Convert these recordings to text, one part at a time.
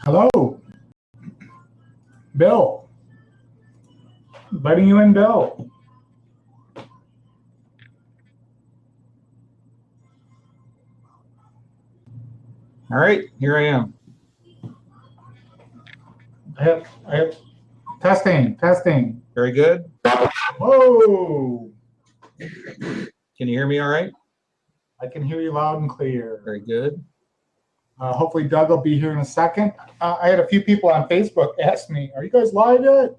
Hello, Bill. Letting you in, Bill. All right, here I am. I have testing. Very good. Whoa. Can you hear me all right? I can hear you loud and clear. Very good. Hopefully Doug will be here in a second. I had a few people on Facebook ask me, are you guys live yet?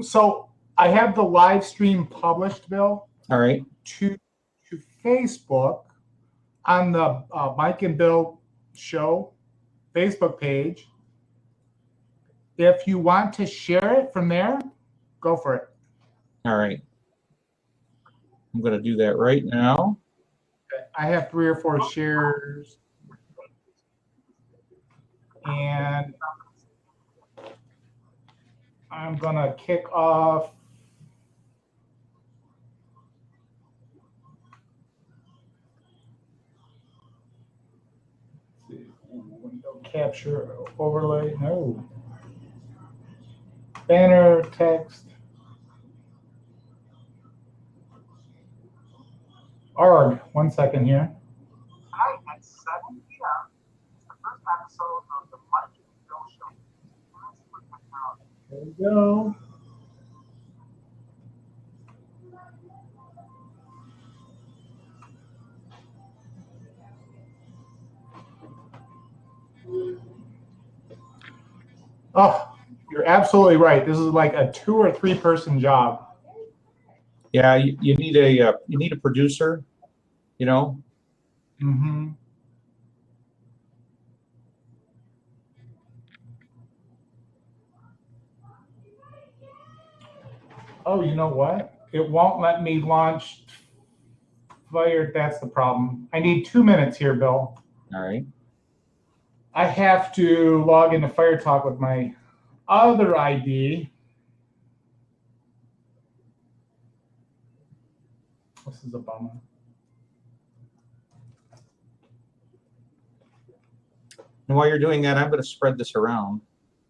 So I have the live stream published, Bill. All right. To Facebook on the Mike and Bill show Facebook page. If you want to share it from there, go for it. All right. I'm going to do that right now. Okay. I have 3 or 4 shares. And I'm going to kick off. Let's see, window capture, overlay, no. Banner, text. ARG, 1 second here. Tonight at 7 p.m. is the first episode of the Mike and Bill Show. There we go. Oh, you're absolutely right. This is like a 2 or 3 person job. Yeah, you need a producer, you know. Mm-hmm. Oh, you know what? It won't let me launch Fire. That's the problem. I need 2 minutes here, Bill. All right. I have to log into FireTalk with my other ID. This is a bummer. And while you're doing that, I'm going to spread this around.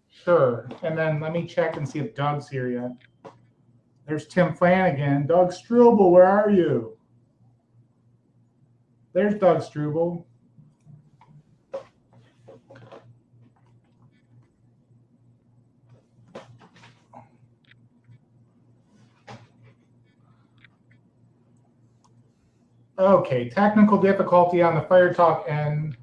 Sure. And then let me check and see if Doug's here yet. There's Tim Flanagan. Doug Struble, where are you? There's Doug Struble. Okay, technical difficulty on the FireTalk end.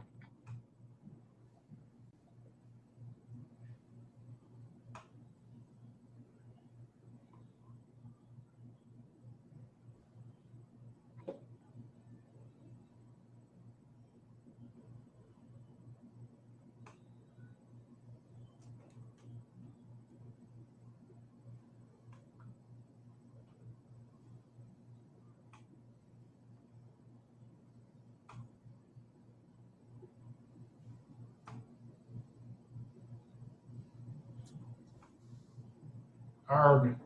Arg.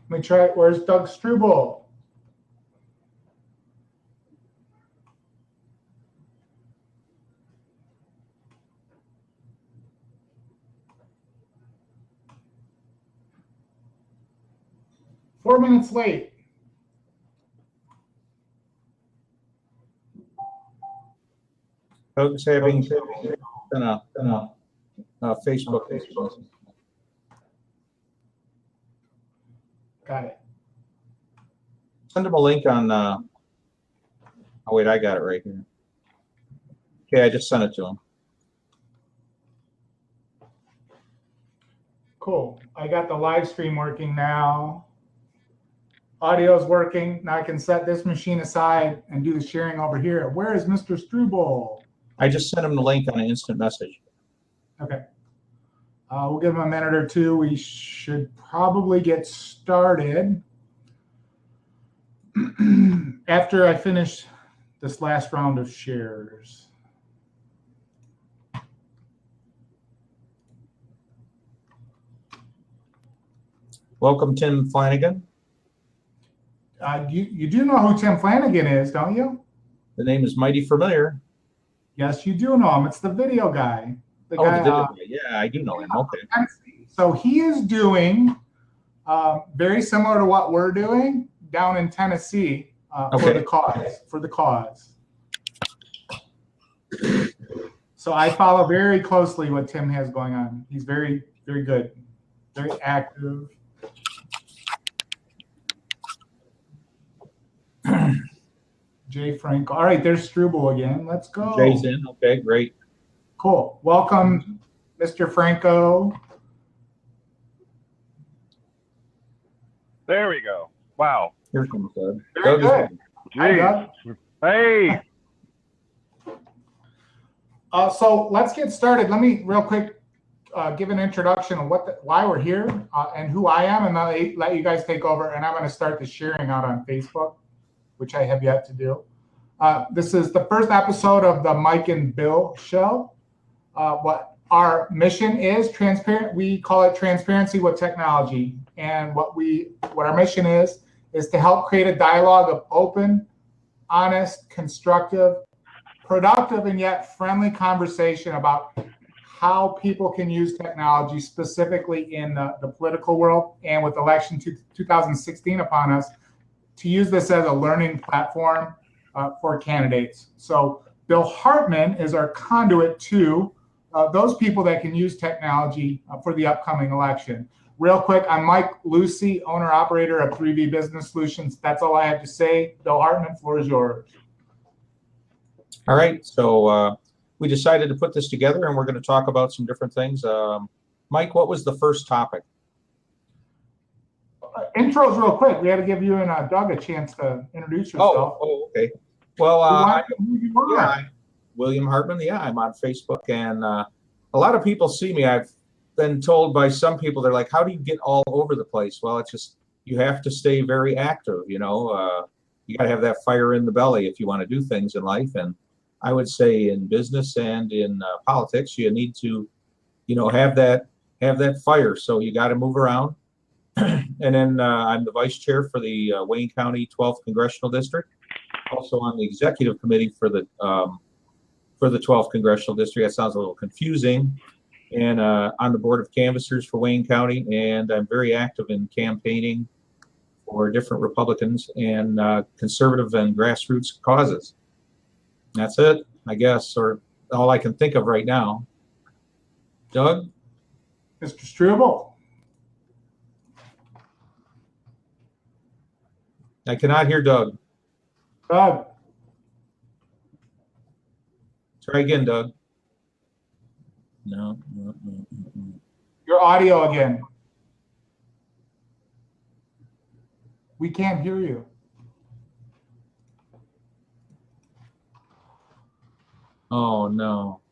Let me try it. Where's Doug Struble? Four minutes late. Folks having Facebook. Got it. Send them a link on. Oh wait, I got it right here. Okay, I just sent it to them. Cool. I got the live stream working now. Audio's working. Now I can set this machine aside and do the sharing over here. Where is Mr. Struble? I just sent him the link on an instant message. Okay. We'll give him a minute or two. We should probably get started after I finish this last round of shares. Welcome, Tim Flanagan. You do know who Tim Flanagan is, don't you? The name is mighty familiar. Yes, you do know him. It's the video guy. The Oh, guy, the video guy. Yeah, I do know him. Okay. So he is doing very similar to what we're doing down in Tennessee for the cause. For the cause. So I follow very closely what Tim has going on. He's very, very good, very active. Jay Franco. All right, there's Struble again. Let's go. Jay's in. Okay, great. Cool. Welcome, Mr. Franco. There we go. Wow. Here comes Doug. Very Doug good. Hi, Doug. Hey. So let's get started. Let me real quick give an introduction of why we're here and who I am, and then let you guys take over. And I'm going to start the sharing out on Facebook, which I have yet to do. This is the first episode of the Mike and Bill show. What our mission is transparent. We call it transparency with technology. And what our mission is to help create a dialogue of open, honest, constructive, productive, and yet friendly conversation about how people can use technology, specifically in the political world and with election 2016 upon us, to use this as a learning platform for candidates. So Bill Hartmann is our conduit to those people that can use technology for the upcoming election. Real quick, I'm Mike Lucy, owner-operator of 3V Business Solutions. That's all I have to say. Bill Hartmann, floor is yours. All right, so we decided to put this together, and we're going to talk about some different things. Mike, what was the first topic? Intros real quick. We had to give you and Doug a chance to introduce yourself. Oh, okay. Well, William Hartmann. Yeah, I'm on Facebook, and a lot of people see me. I've been told by some people, they're like, how do you get all over the place? Well, it's just, you have to stay very active, you know. You got to have that fire in the belly if you want to do things in life. And I would say in business and in politics, you need to, you know, have that fire. So you got to move around. And then I'm the vice chair for the Wayne County 12th Congressional District. Also on the executive committee for the 12th Congressional District. That sounds a little confusing. And on the board of canvassers for Wayne County. And I'm very active in campaigning for different Republicans and conservative and grassroots causes. That's it, I guess, or all I can think of right now. Doug? Mr. Struble. I cannot hear Doug. Doug. Try again, Doug. No. Your audio again. We can't hear you. Oh, no.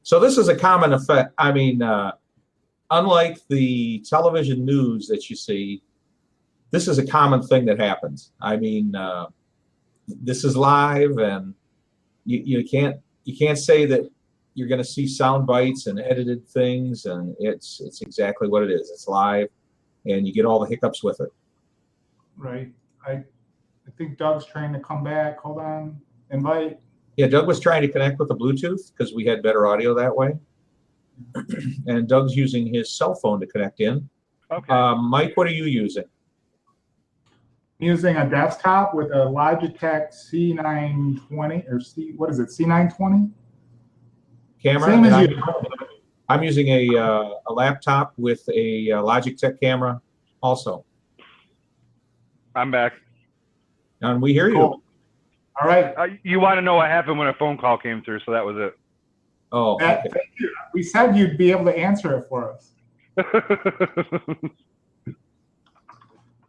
So this is a common effect. I mean, unlike the television news that you see, this is a common thing that happens. I mean, this is live, and you can't say that you're going to see sound bites and edited things, and it's exactly what it is. It's live, and you get all the hiccups with it. Right. I think Doug's trying to come back. Hold on. Invite. Yeah, Doug was trying to connect with the Bluetooth because we had better audio that way. And Doug's using his cell phone to connect in. Okay. Mike, what are you using? I'm using a desktop with a Logitech C920 or C920? Camera. Same as you. I'm using a laptop with a Logitech camera also. I'm back. And we hear you. Cool. All right. You want to know what happened when a phone call came through, so that was it. Oh, okay. We said you'd be able to answer it for us.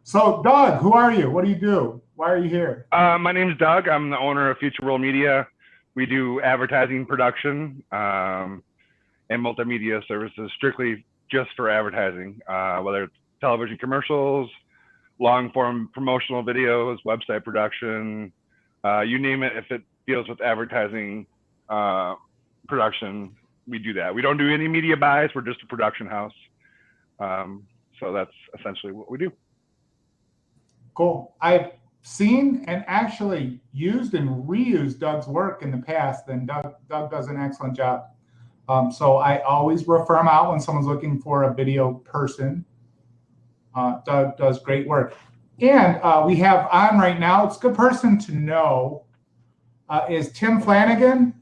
So, Doug, who are you? What do you do? Why are you here? My name's Doug. I'm the owner of Future World Media. We do advertising production and multimedia services strictly just for advertising, whether it's television commercials, long-form promotional videos, website production, you name it. If it deals with advertising production, we do that. We don't do any media buys. We're just a production house. So that's essentially what we do. Cool. I seen and actually used and reused Doug's work in the past, then Doug does an excellent job. So I always refer him out when someone's looking for a video person. Doug does great work. And we have on right now, it's a good person to know, is Tim Flanagan.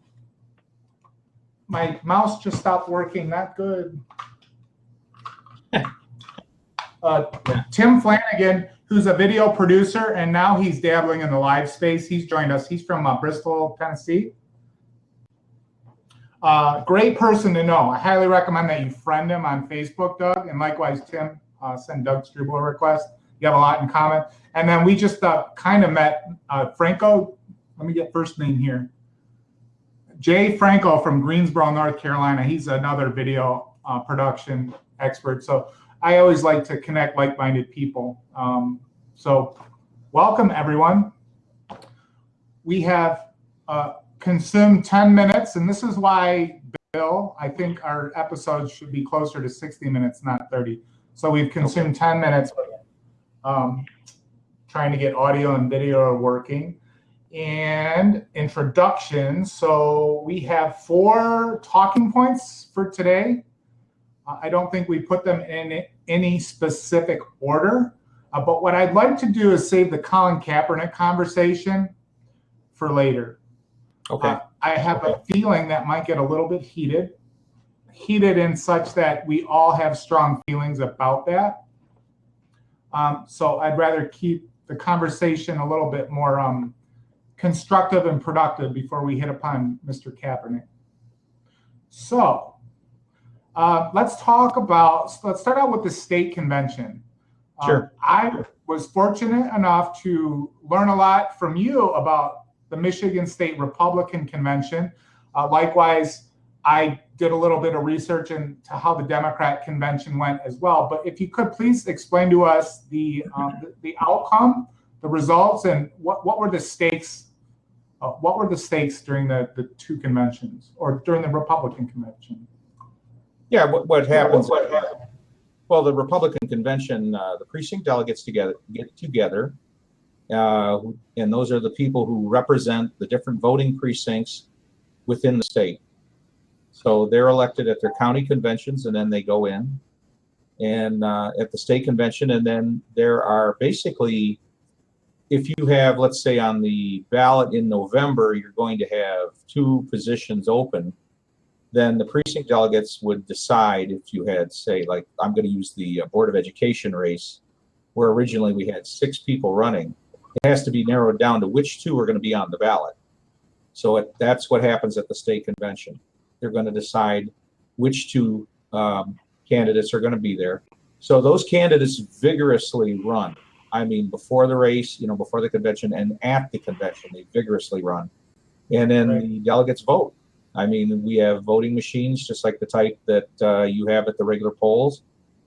My mouse just stopped working, not good. Tim Flanagan, who's a video producer, and now he's dabbling in the live space. He's joined us. He's from Bristol, Tennessee. Great person to know. I highly recommend that you friend him on Facebook, Doug, and likewise, Tim, send Doug Struble a request. You have a lot in common. And then we just kind of met Franco. Let me get first name here. Jay Franco from Greensboro, North Carolina. He's another video production expert. So I always like to connect like-minded people. So welcome, everyone. We have consumed 10 minutes, and this is why, Bill, I think our episodes should be closer to 60 minutes, not 30. So we've consumed 10 minutes trying to get audio and video working. And introductions. So we have 4 talking points for today. I don't think we put them in any specific order, but what I'd like to do is save the Colin Kaepernick conversation for later. Okay. I have a feeling that might get a little bit heated in such that we all have strong feelings about that. So I'd rather keep the conversation a little bit more constructive and productive before we hit upon Mr. Kaepernick. So let's start out with the state convention. Sure. I was fortunate enough to learn a lot from you about the Michigan State Republican Convention. Likewise, I did a little bit of research into how the Democrat convention went as well. But if you could please explain to us the outcome, the results, and what were the stakes? What were the stakes during the 2 conventions, or during the Republican convention? Yeah, what happens? Well, the Republican convention, the precinct delegates get together, and those are the people who represent the different voting precincts within the state. So they're elected at their county conventions, and then they go in and at the state convention, and then there are basically, if you have, let's say on the ballot in November, you're going to have 2 positions open, then the precinct delegates would decide if you had, say, like, I'm going to use the Board of Education race, where originally we had 6 people running. It has to be narrowed down to which 2 are going to be on the ballot. So that's what happens at the state convention. They're going to decide which 2 candidates are going to be there. So those candidates vigorously run. I mean, before the race, before the convention, and at the convention, they vigorously run. And then the delegates vote. I mean, we have voting machines, just like the type that you have at the regular polls.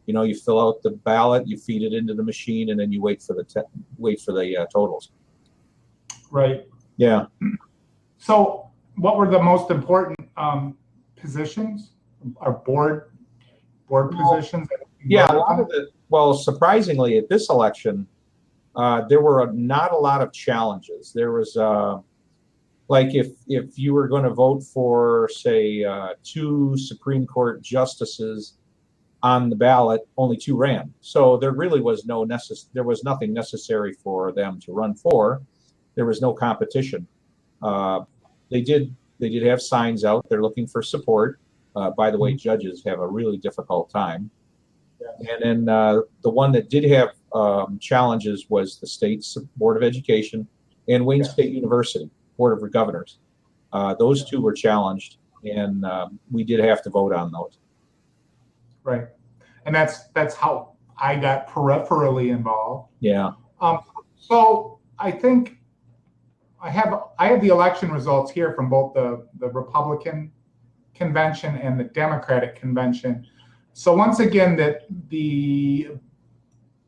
You fill out the ballot, you feed it into the machine, and then you wait for the totals. Right. Yeah. So, what were the most important positions? Or board positions? Yeah, a lot of it. Well, surprisingly, at this election, there were not a lot of challenges. There was, like, if you were going to vote for, say, 2 Supreme Court justices on the ballot, only 2 ran. So there really was there was nothing necessary for them to run for. There was no competition. They did have signs out. They're looking for support. By the way, judges have a really difficult time. And then the one that did have challenges was the state's Board of Education and Wayne State University Board of Governors. Those 2 were challenged, and we did have to vote on those. Right, and that's how I got peripherally involved. Yeah. So I think I have the election results here from both the Republican convention and the Democratic convention. So once again, the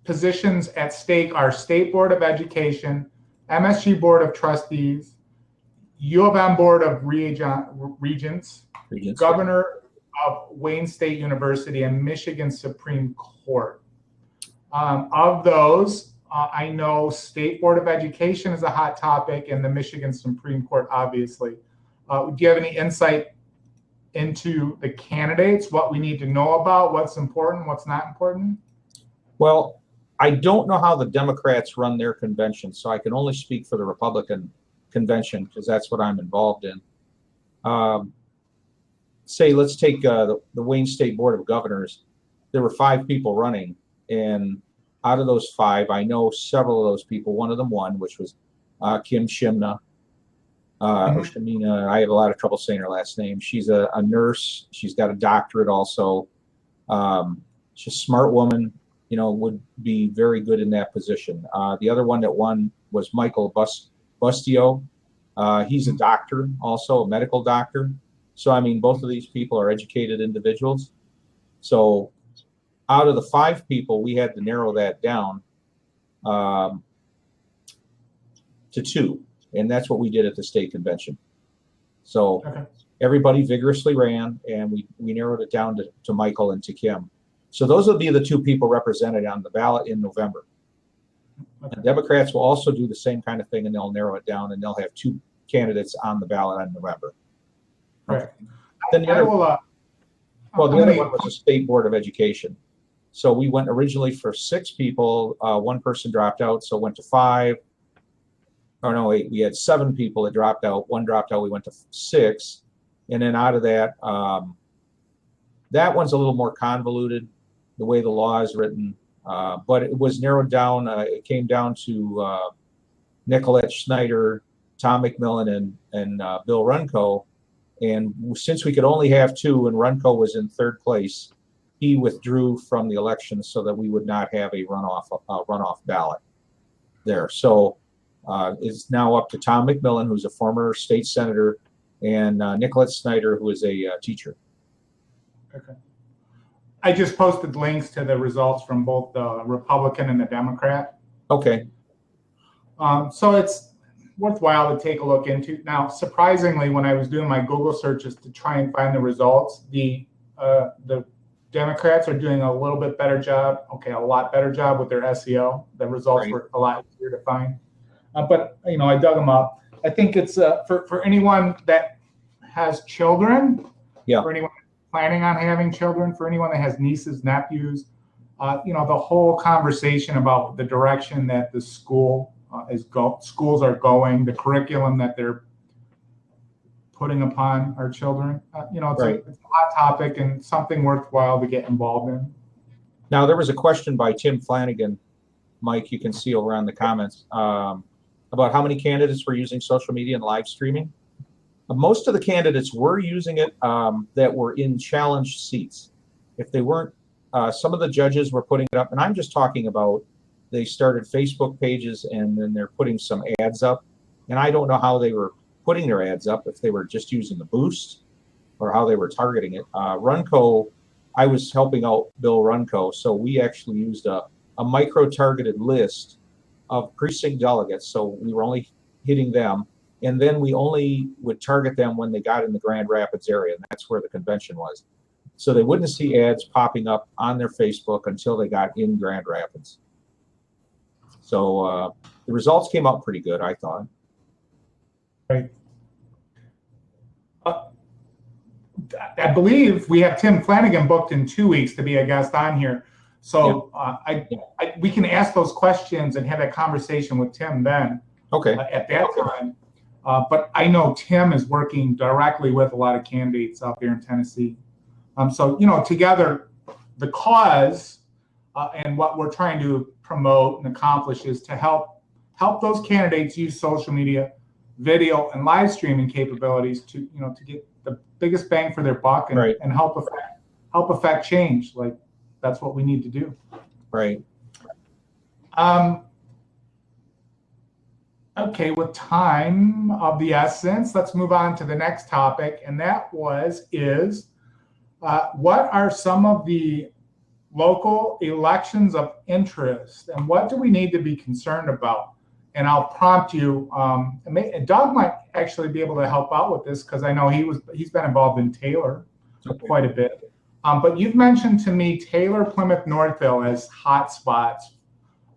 positions at stake are State Board of Education, MSG Board of Trustees, U of M Board of Regents, Governor of Wayne State University, and Michigan Supreme Court. Of those, I know State Board of Education is a hot topic, and the Michigan Supreme Court, obviously. Do you have any insight into the candidates, what we need to know about, what's important, what's not important? Well, I don't know how the Democrats run their convention, so I can only speak for the Republican convention because that's what I'm involved in. Say, let's take the Wayne State Board of Governors. There were 5 people running, and out of those 5, I know several of those people. One of them won, which was Kim Shimna. Or Shamina, I have a lot of trouble saying her last name. She's a nurse. She's got a doctorate also. She's a smart woman, you know, would be very good in that position. The other one that won was Michael Bustio. He's a doctor, also a medical doctor. So, I mean, both of these people are educated individuals. So out of the 5 people, we had to narrow that down to 2. And that's what we did at the state convention. So everybody vigorously ran, and we narrowed it down to Michael and to Kim. So those will be the 2 people represented on the ballot in November. And Democrats will also do the same kind of thing, and they'll narrow it down, and they'll have 2 candidates on the ballot in November. Right. Then the other one was the State Board of Education. So we went originally for 6 people. 1 person dropped out, so went to 5. Or no, we had 7 people that dropped out. 1 dropped out. We went to 6, and then out of that, that one's a little more convoluted, the way the law is written. But it was narrowed down. It came down to Nicolette Schneider, Tom McMillan, and Bill Runco. And since we could only have 2, and Runco was in 3rd place, he withdrew from the election so that we would not have a runoff ballot there. So. It's now up to Tom McMillan, who's a former state senator, and Nicolette Snyder, who is a teacher. Okay. I just posted links to the results from both the Republican and the Democrat. Okay. So it's worthwhile to take a look into. Now, surprisingly, when I was doing my Google searches to try and find the results, the Democrats are doing a little bit better job. Okay, a lot better job with their SEO. The results were a lot easier to find. But, you know, I dug them up. I think it's for anyone that has children, for anyone planning on having children, for anyone that has nieces, nephews, you know, the whole conversation about the direction that the schools are going, the curriculum that they're putting upon our children, you know, it's a hot topic and something worthwhile to get involved in. Now, there was a question by Tim Flanagan, Mike, you can see over on the comments, about how many candidates were using social media and live streaming. Most of the candidates were using it that were in challenge seats. If they weren't, some of the judges were putting it up, and I'm just talking about they started Facebook pages and then they're putting some ads up. And I don't know how they were putting their ads up, if they were just using the boost or how they were targeting it. Runco, I was helping out Bill Runco, so we actually used a micro-targeted list of precinct delegates, so we were only hitting them, and then we only would target them when they got in the Grand Rapids area, and that's where the convention was. So they wouldn't see ads popping up on their Facebook until they got in Grand Rapids. So the results came out pretty good, I thought. Right. I believe we have Tim Flanagan booked in 2 weeks to be a guest on here. So we can ask those questions and have a conversation with Tim then. Okay. At that time. But I know Tim is working directly with a lot of candidates out there in Tennessee. So, you know, together, the cause and what we're trying to promote and accomplish is to help those candidates use social media, video, and live streaming capabilities to, you know, to get the biggest bang for their buck and help affect change. Like, that's what we need to do. Right. Okay, with time of the essence, let's move on to the next topic, and that is what are some of the local elections of interest, and what do we need to be concerned about? And I'll prompt you. And Doug might actually be able to help out with this because I know he's been involved in Taylor quite a bit. But you've mentioned to me Taylor, Plymouth, Northville as hot spots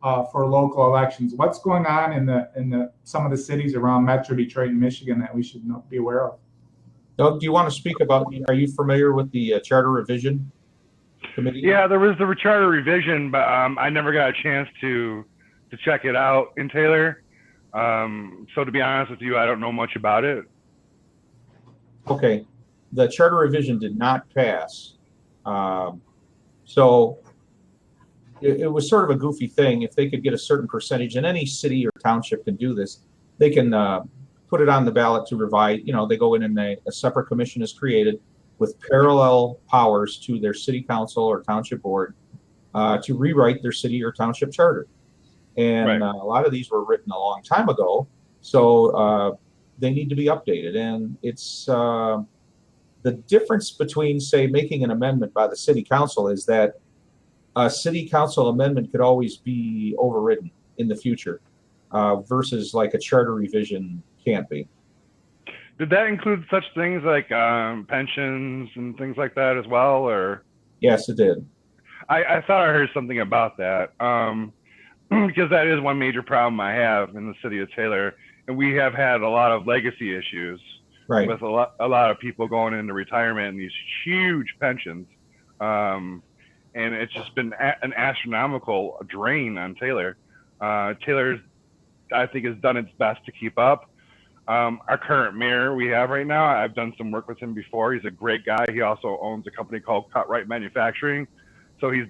for local elections. What's going on in the some of the cities around Metro Detroit and Michigan that we should be aware of? Doug, do you want to speak about? Are you familiar with the Charter Revision Committee? Yeah, there was the charter revision, but I never got a chance to check it out in Taylor. So to be honest with you, I don't know much about it. Okay, the charter revision did not pass, so it was sort of a goofy thing. If they could get a certain percentage, and any city or township can do this, they can put it on the ballot to revise. You know, they go in and a separate commission is created with parallel powers to their city council or township board to rewrite their city or township charter. And a lot of these were written a long time ago, so they need to be updated. And it's the difference between, say, making an amendment by the city council is that a city council amendment could always be overridden in the future, versus like a charter revision can't be. Did that include such things like pensions and things like that as well, or? Yes, it did. I thought I heard something about that, because that is one major problem I have in the city of Taylor, and we have had a lot of legacy issues with a lot of people going into retirement and these huge pensions, and it's just been an astronomical drain on Taylor. Taylor, I think, has done its best to keep up. Our current mayor we have right now, I've done some work with him before. He's a great guy. He also owns a company called Cut-Right Manufacturing. So he's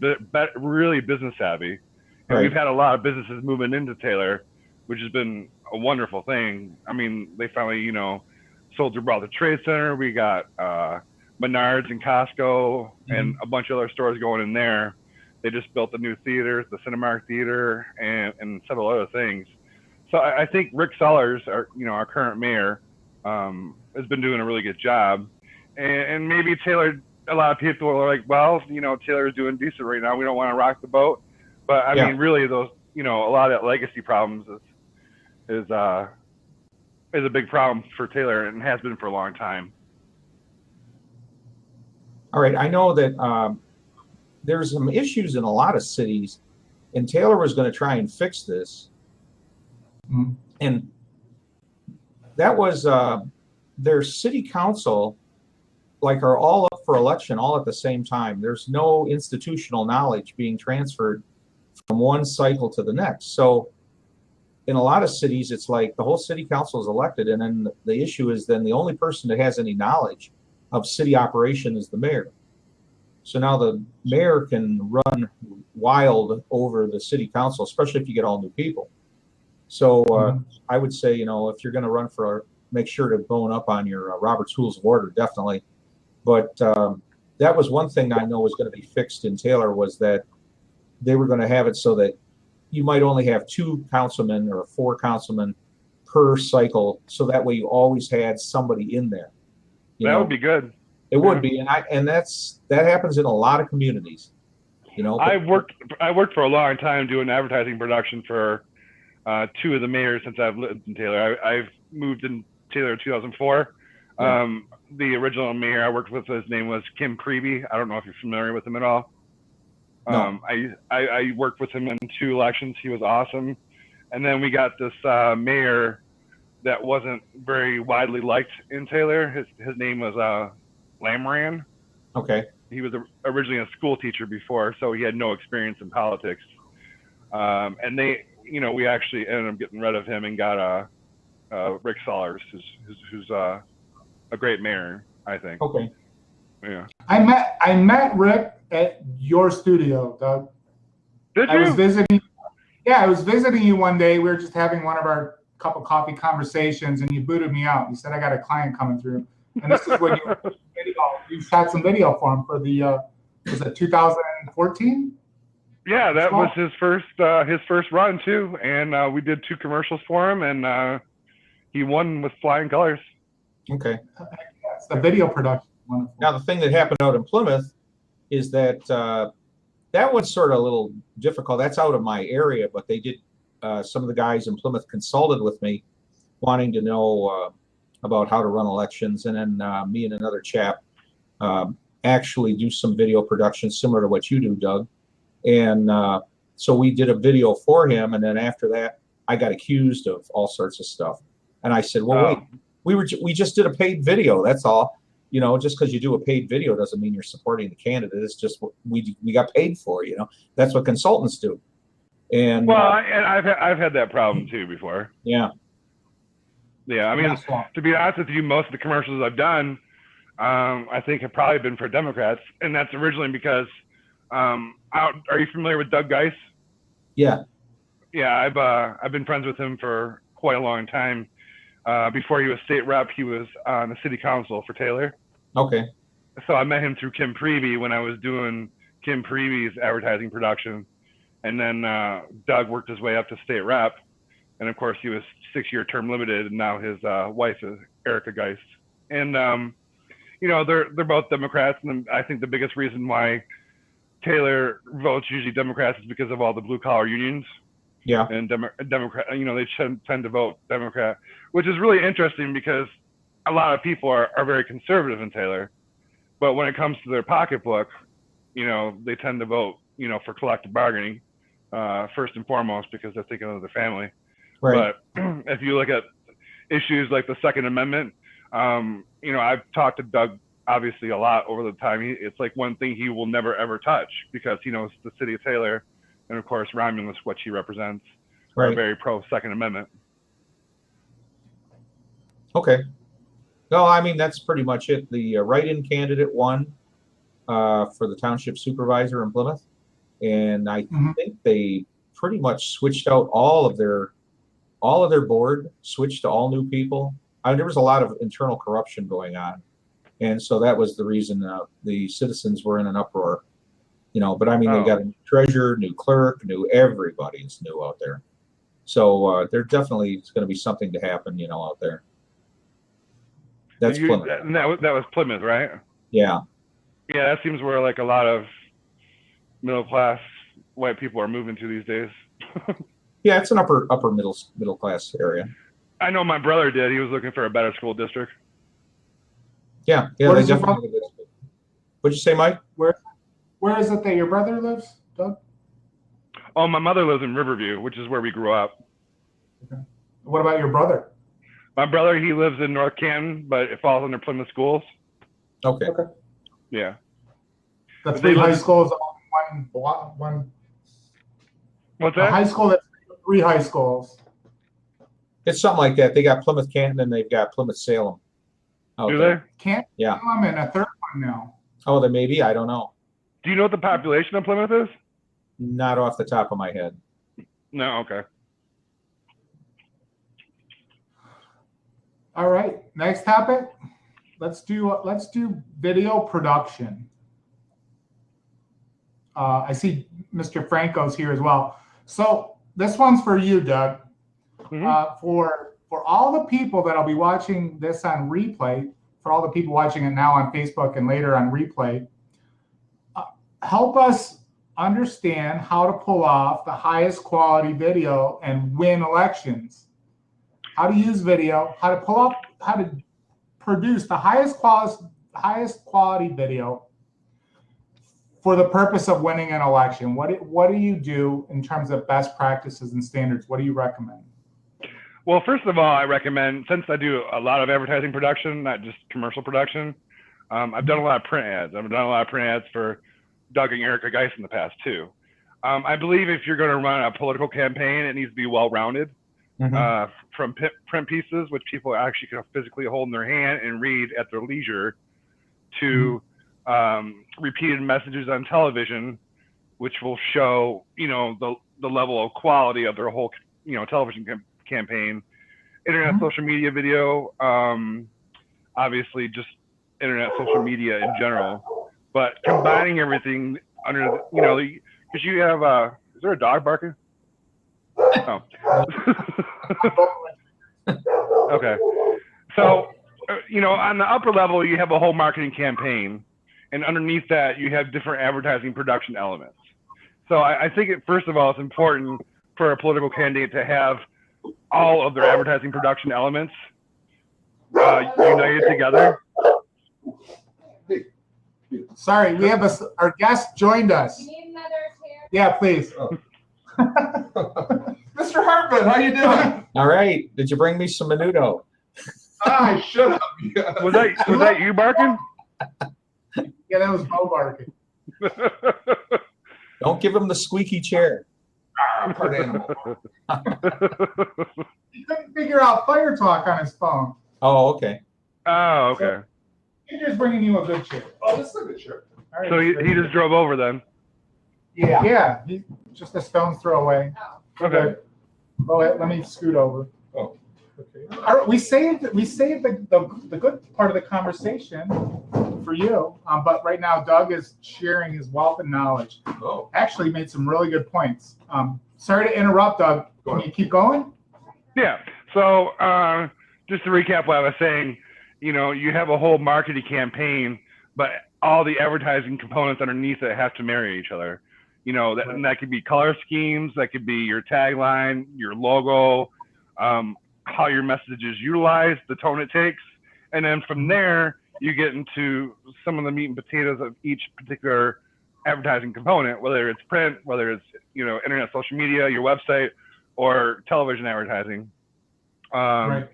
really business savvy. And we've had a lot of businesses moving into Taylor, which has been a wonderful thing. I mean, they finally, you know, sold Gibraltar Trade Center. We got Menards and Costco and a bunch of other stores going in there. They just built the new theaters, the Cinemark Theater, and several other things. So I think Rick Sellers, our current mayor, has been doing a really good job. And maybe Taylor, a lot of people are like, well, you know, Taylor's doing decent right now. We don't want to rock the boat. But I mean, really, those, you know, a lot of that legacy problems is a big problem for Taylor, and has been for a long time. All right, I know that there's some issues in a lot of cities, and Taylor was going to try and fix this. And that was their city council, like, are all up for election all at the same time. There's no institutional knowledge being transferred from one cycle to the next. So in a lot of cities, it's like the whole city council is elected, and then the issue is then the only person that has any knowledge of city operation is the mayor. So now the mayor can run wild over the city council, especially if you get all new people. So I would say, you know, if you're going to run for, make sure to bone up on your Robert's Rules of Order, definitely. But that was one thing I know was going to be fixed in Taylor, was that they were going to have it so that you might only have 2 councilmen or 4 councilmen per cycle, so that way you always had somebody in there. That would be good. It would be, and that happens in a lot of communities. You know, I worked for a long time doing advertising production for 2 of the mayors since I've lived in Taylor. I've moved in Taylor in 2004. The original mayor I worked with, his name was Kim Creeby. I don't know if you're familiar with him at all. No. I worked with him in 2 elections. He was awesome. And then we got this mayor that wasn't very widely liked in Taylor. His name was Lamran. Okay. He was originally a school teacher before, so he had no experience in politics. And they, you know, we actually ended up getting rid of him and got Rick Sellers, who's a great mayor, I think. Okay. Yeah. I met Rick at your studio, Doug. Did you? I was visiting. Yeah, I was visiting you one day. We were just having one of our cup of coffee conversations, and you booted me out. You said, I got a client coming through. And this is when you shot some video for him for the, was it 2014? Yeah, that was his first run too. And we did 2 commercials for him, and he won with flying colors. Okay. It's the video production. Wonderful. Now, the thing that happened out in Plymouth is that that was sort of a little difficult. That's out of my area, but they did, some of the guys in Plymouth consulted with me, wanting to know about how to run elections. And then me and another chap actually do some video production similar to what you do, Doug. And So we did a video for him, and then after that, I got accused of all sorts of stuff. And I said, well, wait, we just did a paid video. That's all. You know, just because you do a paid video doesn't mean you're supporting the candidate. It's just what we got paid for. You know, that's what consultants do. And well, and I've had that problem too before. Yeah. Yeah, I mean, to be honest with you, most of the commercials I've done, I think have probably been for Democrats, and that's originally because, are you familiar with Doug Geis? Yeah. Yeah, I've been friends with him for quite a long time. Before he was state rep, he was on the city council for Taylor. Okay. So I met him through Kim Prevey when I was doing Kim Prevey's advertising production, and then Doug worked his way up to state rep. And of course, he was 6-year term limited, and now his wife is Erica Geis. And you know, they're both Democrats, and I think the biggest reason why Taylor votes usually Democrats is because of all the blue collar unions. Yeah. And Democrat, you know, they tend to vote Democrat, which is really interesting because a lot of people are very conservative in Taylor, but when it comes to their pocketbook, you know, they tend to vote, you know, for collective bargaining first and foremost because they're thinking of their family. Right. But if you look at issues like the Second Amendment, you know, I've talked to Doug obviously a lot over the time. It's like one thing he will never ever touch because he knows the city of Taylor, and of course Romulus, what she represents, are very pro Second Amendment. Okay. No, I mean that's pretty much it. The write-in candidate won for the township supervisor in Plymouth, and I think they pretty much switched out all of their board, switched to all new people. There was a lot of internal corruption going on, and so that was the reason the citizens were in an uproar. You know, but I mean, they got a new treasurer, new clerk, everybody is new out there. So there definitely is going to be something to happen, you know, out there. That's Plymouth. That was Plymouth, right? Yeah. Yeah, that seems where like a lot of middle class white people are moving to these days. Yeah, it's an upper middle class area. I know my brother did. He was looking for a better school district. Yeah, they definitely. What'd you say, Mike? Where is it that your brother lives, Doug? Oh, my mother lives in Riverview, which is where we grew up. Okay. What about your brother? My brother, he lives in North Canton, but it falls under Plymouth Schools. Okay. Yeah. The three high schools, one. What's that? A high school that's 3 high schools. It's something like that. They got Plymouth Canton and they've got Plymouth Salem. Do they? Can't. Yeah. I'm in a third one now. Oh, then maybe, I don't know. Do you know what the population of Plymouth is? Not off the top of my head. No. Okay. All right. Next topic. Let's do video production. I see Mr. Franco's here as well. So this one's for you, Doug. For all the people that'll be watching this on replay, for all the people watching it now on Facebook and later on replay, help us understand how to pull off the highest quality video and win elections. How to use video, how to produce the highest quality video for the purpose of winning an election. What do you do in terms of best practices and standards? What do you recommend? Well, first of all, I recommend, since I do a lot of advertising production, not just commercial production, I've done a lot of print ads. I've done a lot of print ads for Doug and Erica Geis in the past too. I believe if you're going to run a political campaign, it needs to be well-rounded from print pieces, which people actually can physically hold in their hand and read at their leisure, to repeated messages on television, which will show, you know, the level of quality of their whole, you know, television campaign, internet social media video, obviously just internet social media in general, but combining everything under, you know, because you have is there a dog barking? Oh. Okay. So, you know, on the upper level, you have a whole marketing campaign, and underneath that, you have different advertising production elements. So I think first of all, it's important for a political candidate to have all of their advertising production elements united together. Sorry, we have our guest joined us. You need another chair? Yeah, please. Mr. Hartmann, how you doing? All right. Did you bring me some menudo? I should have. Was that you barking? Yeah, that was Bo barking. Don't give him the squeaky chair. Part animal. He couldn't figure out fire talk on his phone. Oh, okay. Oh, okay. He's just bringing you a good chair. Oh, this is a good chair. All right. So he just drove over then. Yeah, he's just a stone's throw away. Okay. Oh, let me scoot over. Oh, okay. All right, we saved the good part of the conversation for you, but right now Doug is sharing his wealth of knowledge. Oh. Actually, made some really good points. Sorry to interrupt, Doug. Can you keep going? Yeah. So just to recap what I was saying, you have a whole marketing campaign, but all the advertising components underneath it have to marry each other. And that could be color schemes, that could be your tagline, your logo, how your message is utilized, the tone it takes. And then from there, you get into some of the meat and potatoes of each particular advertising component, whether it's print, whether it's, internet, social media, your website, or television advertising. Right.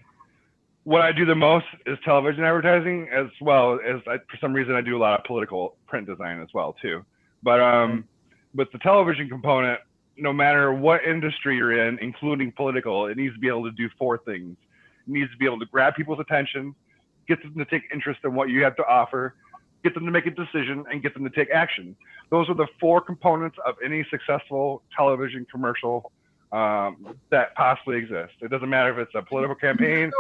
What I do the most is television advertising, as well as for some reason I do a lot of political print design as well too. But with the television component, no matter what industry you're in, including political, it needs to be able to do four things. It needs to be able to grab people's attention, get them to take interest in what you have to offer, get them to make a decision, and get them to take action. Those are the four components of any successful television commercial that possibly exists. It doesn't matter if it's a political campaign,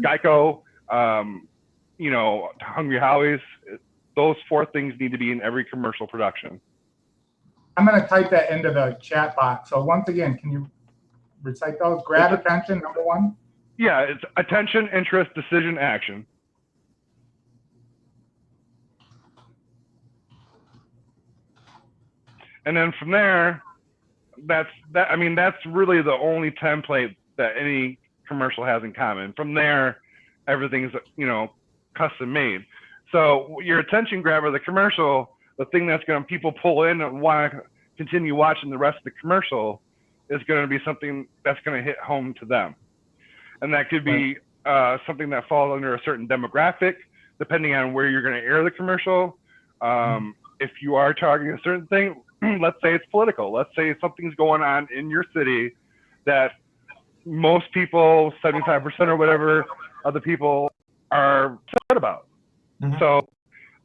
Geico, Hungry Howie's. Those four things need to be in every commercial production. I'm going to type that into the chat box. So once again, can you recite those? Grab attention, number one. Yeah, it's attention, interest, decision, action. And then from there, that's really the only template that any commercial has in common. From there, everything's custom made. So your attention grabber, the commercial, the thing that's going to people pull in and want to continue watching the rest of the commercial, is going to be something that's going to hit home to them. And that could be something that falls under a certain demographic, depending on where you're going to air the commercial. If you are targeting a certain thing, let's say it's political. Let's say something's going on in your city that most people, 75% or whatever of the people, are upset about. Mm-hmm. So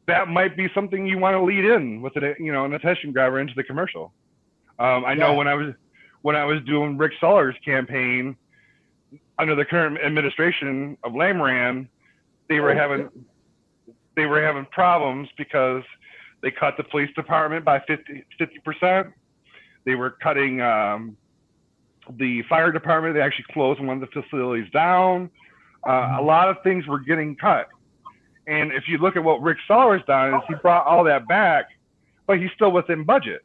that might be something you want to lead in with an attention grabber into the commercial. I know when I was doing Rick Suller's campaign under the current administration of Lamran, they were having problems because they cut the police department by 50%. They were cutting the fire department. They actually closed one of the facilities down. A lot of things were getting cut. And if you look at what Rick Suller's done, is he brought all that back, but he's still within budget.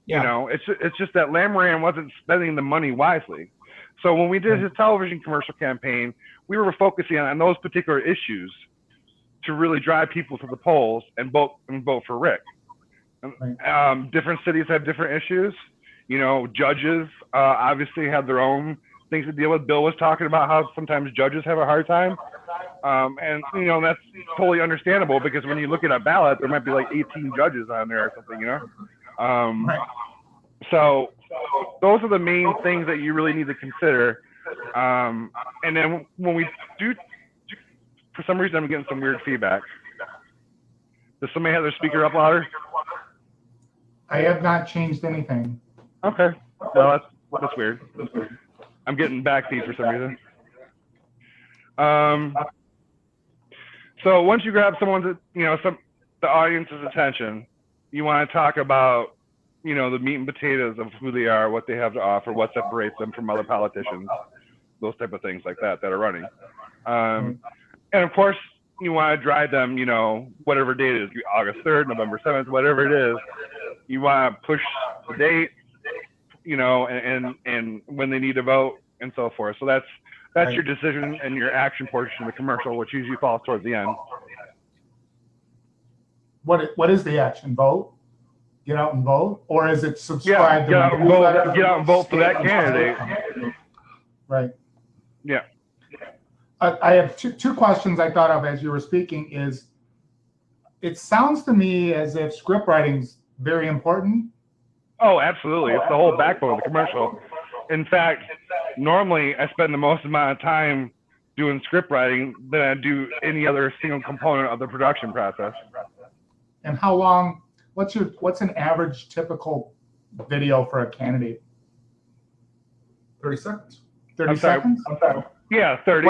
Yeah. It's just that Lamran wasn't spending the money wisely. So when we did his television commercial campaign, we were focusing on those particular issues to really drive people to the polls and vote for Rick. Different cities have different issues. Judges obviously have their own things to deal with. Bill was talking about how sometimes judges have a hard time. And that's totally understandable, because when you look at a ballot, there might be like 18 judges on there or something, So those are the main things that you really need to consider. And then when we do, for some reason, I'm getting some weird feedback. Does somebody have their speaker up louder? I have not changed anything. Okay. Well, that's weird. I'm getting backbeat for some reason. So once you grab someone's, the audience's attention, you want to talk about, the meat and potatoes of who they are, what they have to offer, what separates them from other politicians, those type of things like that are running. And of course, you want to drive them, whatever date it is, August 3rd, November 7th, whatever it is, you want to push the date, and when they need to vote and so forth. So that's your decision and your action portion of the commercial, which usually falls towards the end. What is the action? Vote? Get out and vote, or is it subscribe to get my out and vote. newsletter? Get out and vote for that candidate. Right. Yeah. I have two questions I thought of as you were speaking. Is it sounds to me as if script writing's very important. Oh, absolutely. It's the whole backbone of the commercial. In fact, normally I spend the most amount of time doing script writing than I do any other single component of the production process. And how long? What's an average typical video for a candidate? 30 seconds. 30 I'm sorry. seconds? Yeah, 30.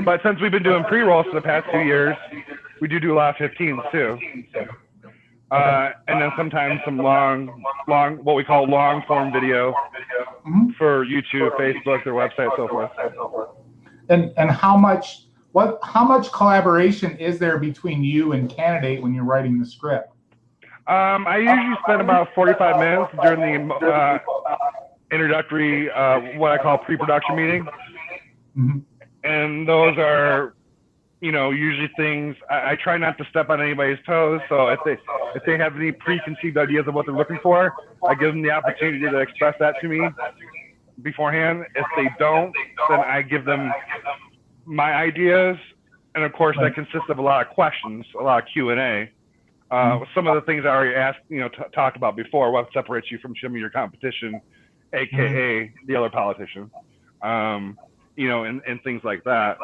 But since we've been doing pre-rolls for the past 2 years, we do a lot of 15s too. And then sometimes some long, what we call long form video for YouTube, Facebook, their website, so forth. And how much collaboration is there between you and candidate when you're writing the script? I usually spend about 45 minutes during the introductory, what I call pre-production meeting. And those are, usually things, I try not to step on anybody's toes. So if they have any preconceived ideas of what they're looking for, I give them the opportunity to express that to me beforehand. If they don't, then I give them my ideas. And of course, that consists of a lot of questions, a lot of Q&A. Some of the things I already asked, talked about before, what separates you from some of your competition, AKA the other politician, and things like that.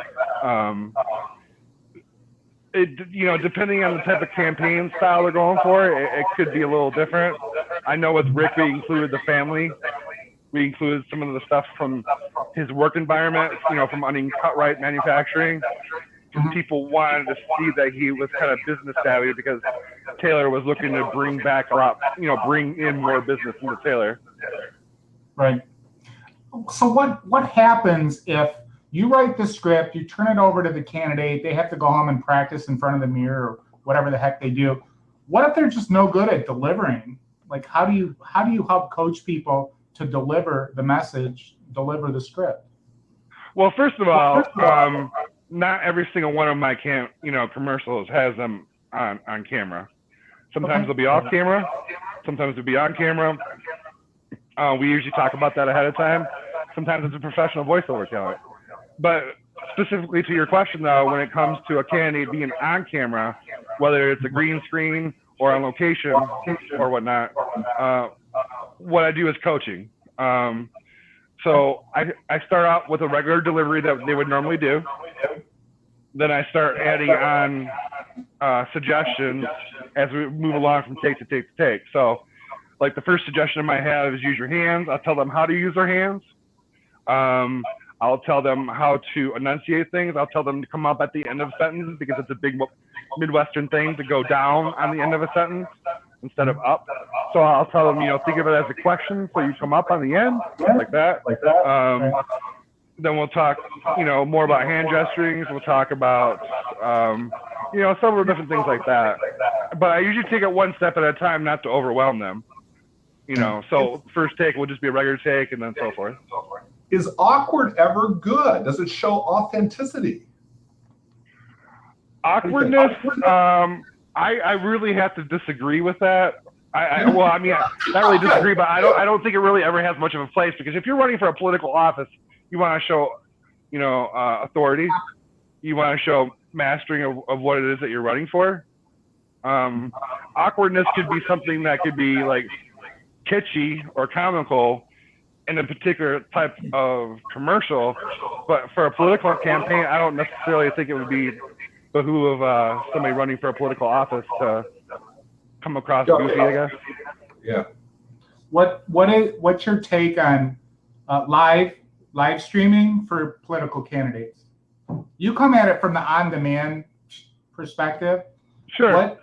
Depending on the type of campaign style they're going for, it could be a little different. I know with Rick, we included the family. We included some of the stuff from his work environment, from onion cut right manufacturing. People wanted to see that he was kind of business savvy because Taylor was looking to bring back a lot, bring in more business into Taylor. Right. So what happens if you write the script, you turn it over to the candidate, they have to go home and practice in front of the mirror or whatever the heck they do? What if they're just no good at delivering? Like, how do you help coach people to deliver the message, deliver the script? Well, first of all, not every single one of my commercials has them on camera. Sometimes they'll be off camera. Sometimes they'll be on camera. We usually talk about that ahead of time. Sometimes it's a professional voiceover talent. But specifically to your question, though, when it comes to a candidate being on camera, whether it's a green screen or on location or whatnot, what I do is coaching. So I start out with a regular delivery that they would normally do. Then I start adding on suggestions as we move along from take to take to take. So like the first suggestion I might have is use your hands. I'll tell them how to use their hands. I'll tell them how to enunciate things. I'll tell them to come up at the end of sentences because it's a big Midwestern thing to go down on the end of a sentence instead of up. So I'll tell them, think of it as a question, so you come up on the end, like that. Then we'll talk, more about hand gesturings. We'll talk about, several different things like that. But I usually take it one step at a time, not to overwhelm them. So first take will just be a regular take, and then so forth. Is awkward ever good? Does it show authenticity? Awkwardness, I really have to disagree with that. Not really disagree, but I don't think it really ever has much of a place, because if you're running for a political office, you want to show, authority. You want to show mastering of what it is that you're running for. Awkwardness could be something that could be like kitschy or comical in a particular type of commercial, but for a political campaign, I don't necessarily think it would be behoove of somebody running for a political office to come across goofy, I guess. Yeah. What's your take on live streaming for political candidates? You come at it from the on-demand perspective. Sure.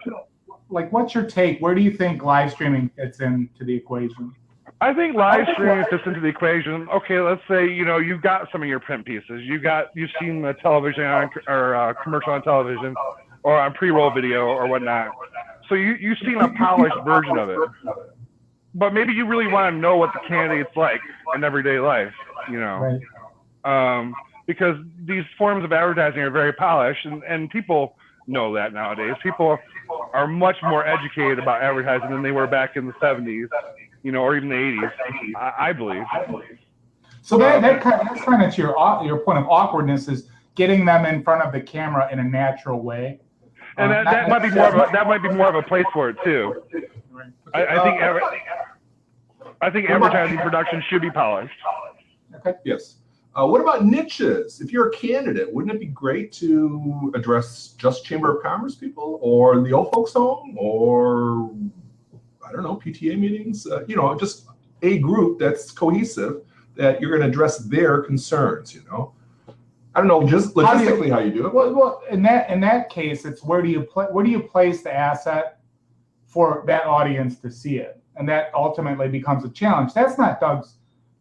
What's your take? Where do you think live streaming fits into the equation? I think live streaming fits into the equation. Okay, let's say you've got some of your print pieces. You've seen the television or commercial on television or on pre-roll video or whatnot. So you've seen a polished version of it. But maybe you really want to know what the candidate's like in everyday life, Right. Because these forms of advertising are very polished, and people know that nowadays. People are much more educated about advertising than they were back in the 70s, or even the 80s, I believe. So that's kind of to your point of awkwardness is getting them in front of the camera in a natural way. And that might be more of a place for it too. I think advertising production should be polished. Okay. Yes. What about niches? If you're a candidate, wouldn't it be great to address just Chamber of Commerce people, or the old folks home, or I don't know, PTA meetings? Just a group that's cohesive that you're going to address their concerns. I don't know, just logistically how you do it. Well, in that case, it's where do you place the asset for that audience to see it, and that ultimately becomes a challenge. That's not Doug's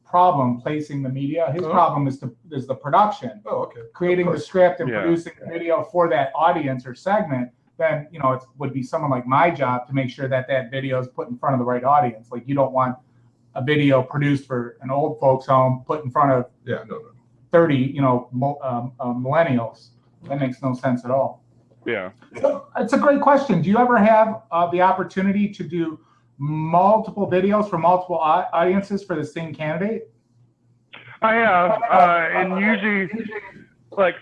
problem, placing the media. His problem is the production. Oh, okay. Creating the script and producing the video for that audience or segment. Then it would be someone like my job to make sure that video is put in front of the right audience. Like, you don't want a video produced for an old folks home put in front of 30 millennials. That makes no sense at all. Yeah. So it's a great question. Do you ever have the opportunity to do multiple videos for multiple audiences for the same candidate? I have, and usually, like,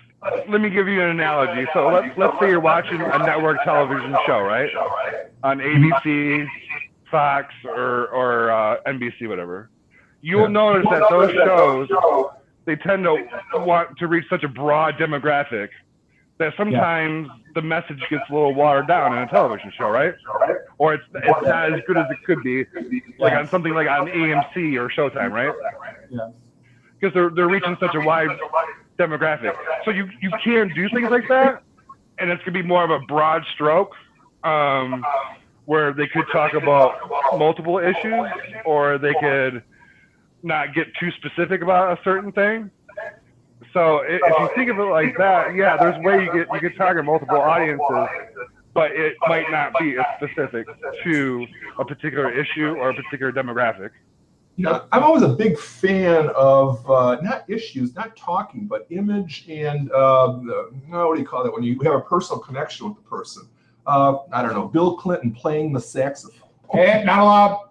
let me give you an analogy. So let's say you're watching a network television show, right? On ABC, Fox, or NBC, whatever. You'll notice that those shows, they tend to want to reach such a broad demographic that sometimes the message gets a little watered down in a television show, right? Or it's not as good as it could be, like on something like on AMC or Showtime, right? Yeah. Because they're reaching such a wide demographic. So you can do things like that, and it's gonna be more of a broad stroke, where they could talk about multiple issues, or they could not get too specific about a certain thing. So if you think of it like that, yeah, there's a way you could target multiple audiences, but it might not be as specific to a particular issue or a particular demographic. I'm always a big fan of not issues, not talking, but image and what do you call that when you have a personal connection with the person? I don't know, Bill Clinton playing the saxophone. Hey, not allowed.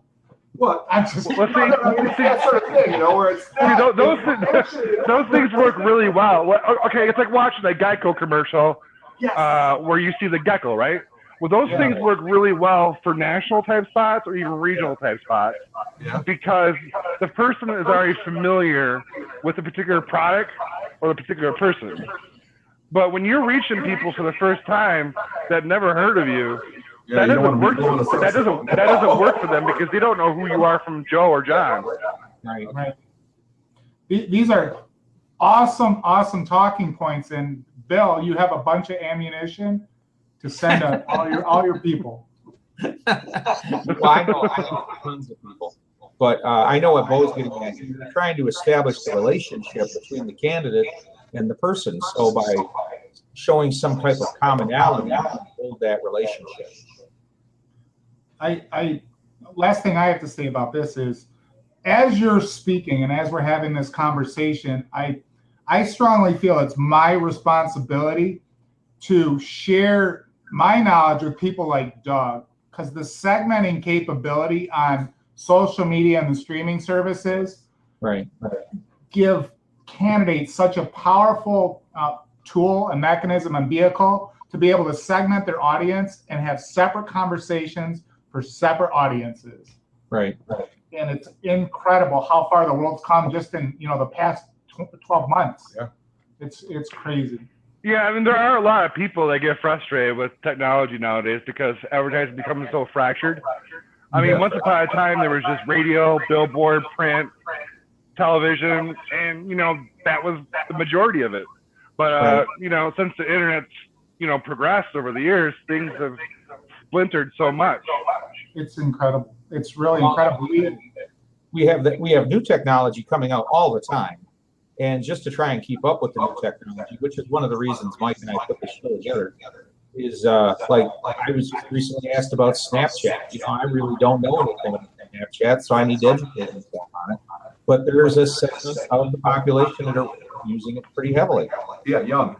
What? I'm just Let's see. That sort of thing, where it's those things work really well. Okay, it's like watching a Geico commercial, where you see the gecko, right? Well, those things work really well for national type spots or even regional type spots, because the person is already familiar with a particular product or a particular person. But when you're reaching people for the first time that never heard of you, that doesn't work. That doesn't work for them because they don't know who you are from Joe or John. Right. These are awesome talking points. And Bill, you have a bunch of ammunition to send out all your people. Well, I know tons of people, but I know what Bo's getting at. You're trying to establish the relationship between the candidate and the person. So by showing some type of commonality, build that relationship. Last thing I have to say about this is, as you're speaking and as we're having this conversation, I strongly feel it's my responsibility to share my knowledge with people like Doug, because the segmenting capability on social media and the streaming services give candidates such a powerful tool and mechanism and vehicle to be able to segment their audience and have separate conversations for separate audiences. Right. And it's incredible how far the world's come just in the past 12 months. Yeah. It's crazy. Yeah, I mean, there are a lot of people that get frustrated with technology nowadays because advertising becomes so fractured. I mean, once upon a time, there was just radio, billboard, print, television, and, that was the majority of it. But, since the internet's, progressed over the years, things have splintered so much. It's incredible. It's really incredible. We have new technology coming out all the time. And just to try and keep up with the new technology, which is one of the reasons Mike and I put this show together, is like I was just recently asked about Snapchat. I really don't know anything about Snapchat, so I need to educate myself on it. But there's a segment of the population that are using it pretty heavily. Yeah, young.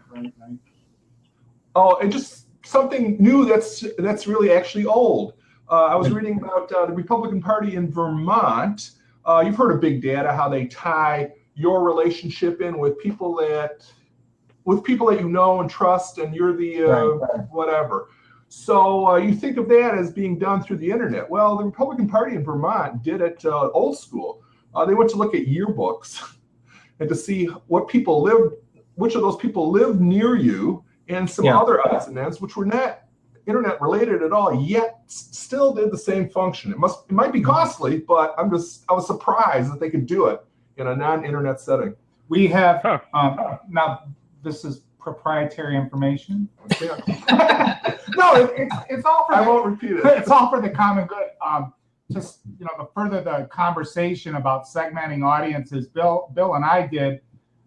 Oh, and just something new that's really actually old. I was reading about the Republican Party in Vermont. You've heard of big data, how they tie your relationship in with people that you know and trust, and you're the whatever. So you think of that as being done through the internet. Well, the Republican Party in Vermont did it old school. They went to look at yearbooks and to see what people lived, which of those people lived near you, and some other odds and ends, which were not internet related at all, yet still did the same function. It might be costly, but I was surprised that they could do it in a non-internet setting. We have now. This is proprietary information. No, it's all for. I won't repeat it. It's all for the common good. Just to further the conversation about segmenting audiences, Bill and I did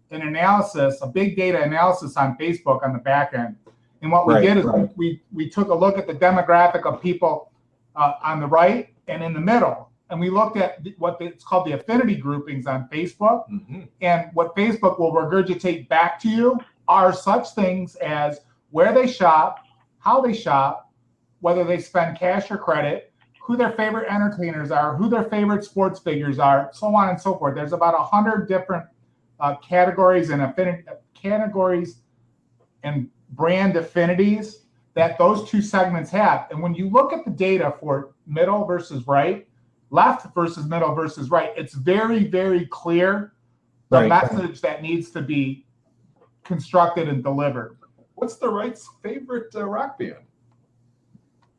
an analysis, a big data analysis on Facebook on the back end. And what we did is we took a look at the demographic of people on the right and in the middle. And we looked at it's called the affinity groupings on Facebook. Mm-hmm. And what Facebook will regurgitate back to you are such things as where they shop, how they shop, whether they spend cash or credit, who their favorite entertainers are, who their favorite sports figures are, so on and so forth. There's about 100 different categories and brand affinities that those two segments have. And when you look at the data for middle versus right, left versus middle versus right, it's very, very clear the message that needs to be constructed and delivered. What's the right's favorite rock band?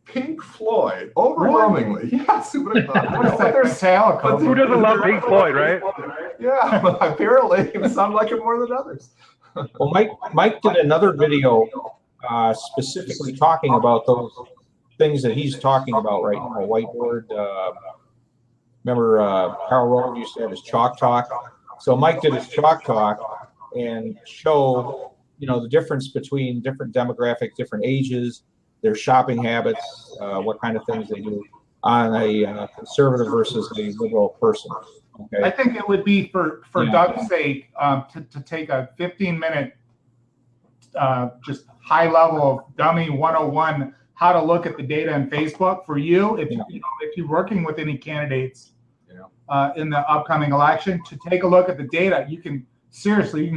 Pink Floyd, overwhelmingly. Yes, who would have thought? What's that? Metallica. Who doesn't love Pink Floyd, right? Yeah, apparently it sounds like it more than others. Well, Mike did another video specifically talking about those things that he's talking about right now. Whiteboard. Remember, Carl Rove used to have his chalk talk. So Mike did his chalk talk and show, the difference between different demographics, different ages, their shopping habits, what kind of things they do on a conservative versus a liberal person. Okay. I think it would be for Doug's sake to take a 15-minute just high level of dummy 101 how to look at the data in Facebook for you if you're working with any candidates in the upcoming election, to take a look at the data. You can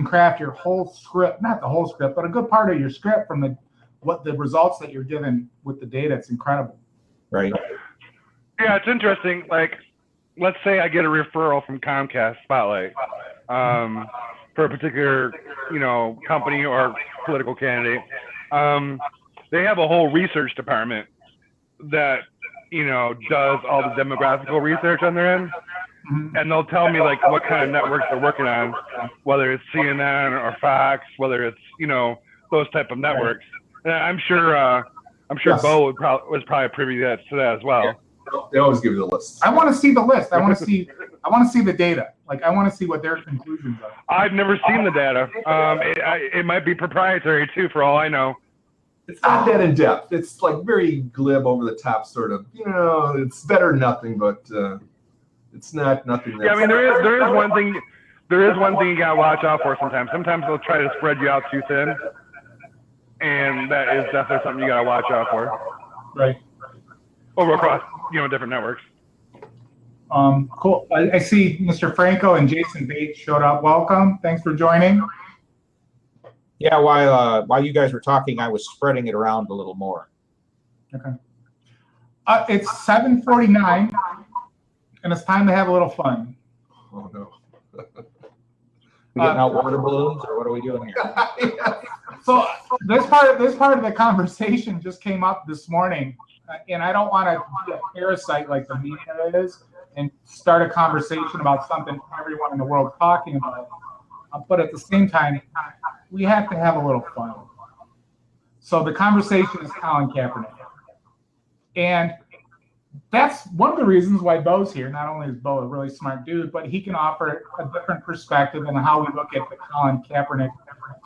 craft your whole script, not the whole script, but a good part of your script from the results that you're given with the data. It's incredible. Right. Yeah, it's interesting. Like, let's say I get a referral from Comcast Spotlight for a particular, company or political candidate. They have a whole research department that, does all the demographical research on their end. Mm-hmm. And they'll tell me like what kind of networks they're working on, whether it's CNN or Fox, whether it's, those type of networks. And I'm sure Bo was probably privy to that as well. Yeah. They always give you the list. I want to see the list. I want to see the data. Like, I want to see what their conclusions are. I've never seen the data. It might be proprietary too, for all I know. It's not that in depth. It's like very glib, over the top sort of. It's better than nothing, but it's not nothing. Yeah, I mean, there is one thing. There is one thing you gotta watch out for sometimes. Sometimes they'll try to spread you out too thin, and that is definitely something you gotta watch out for. Right. Over across, different networks. Cool. I see Mr. Franco and Jason Bates showed up. Welcome. Thanks for joining. Yeah, while you guys were talking, I was spreading it around a little more. Okay. It's 7:49, and it's time to have a little fun. Oh no. We getting out water balloons, or what are we doing here? Yeah. So this part of the conversation just came up this morning, and I don't want to be a parasite like the media is and start a conversation about something everyone in the world is talking about. But at the same time, we have to have a little fun. So the conversation is Colin Kaepernick. And that's one of the reasons why Bo's here. Not only is Bo a really smart dude, but he can offer a different perspective on how we look at the Colin Kaepernick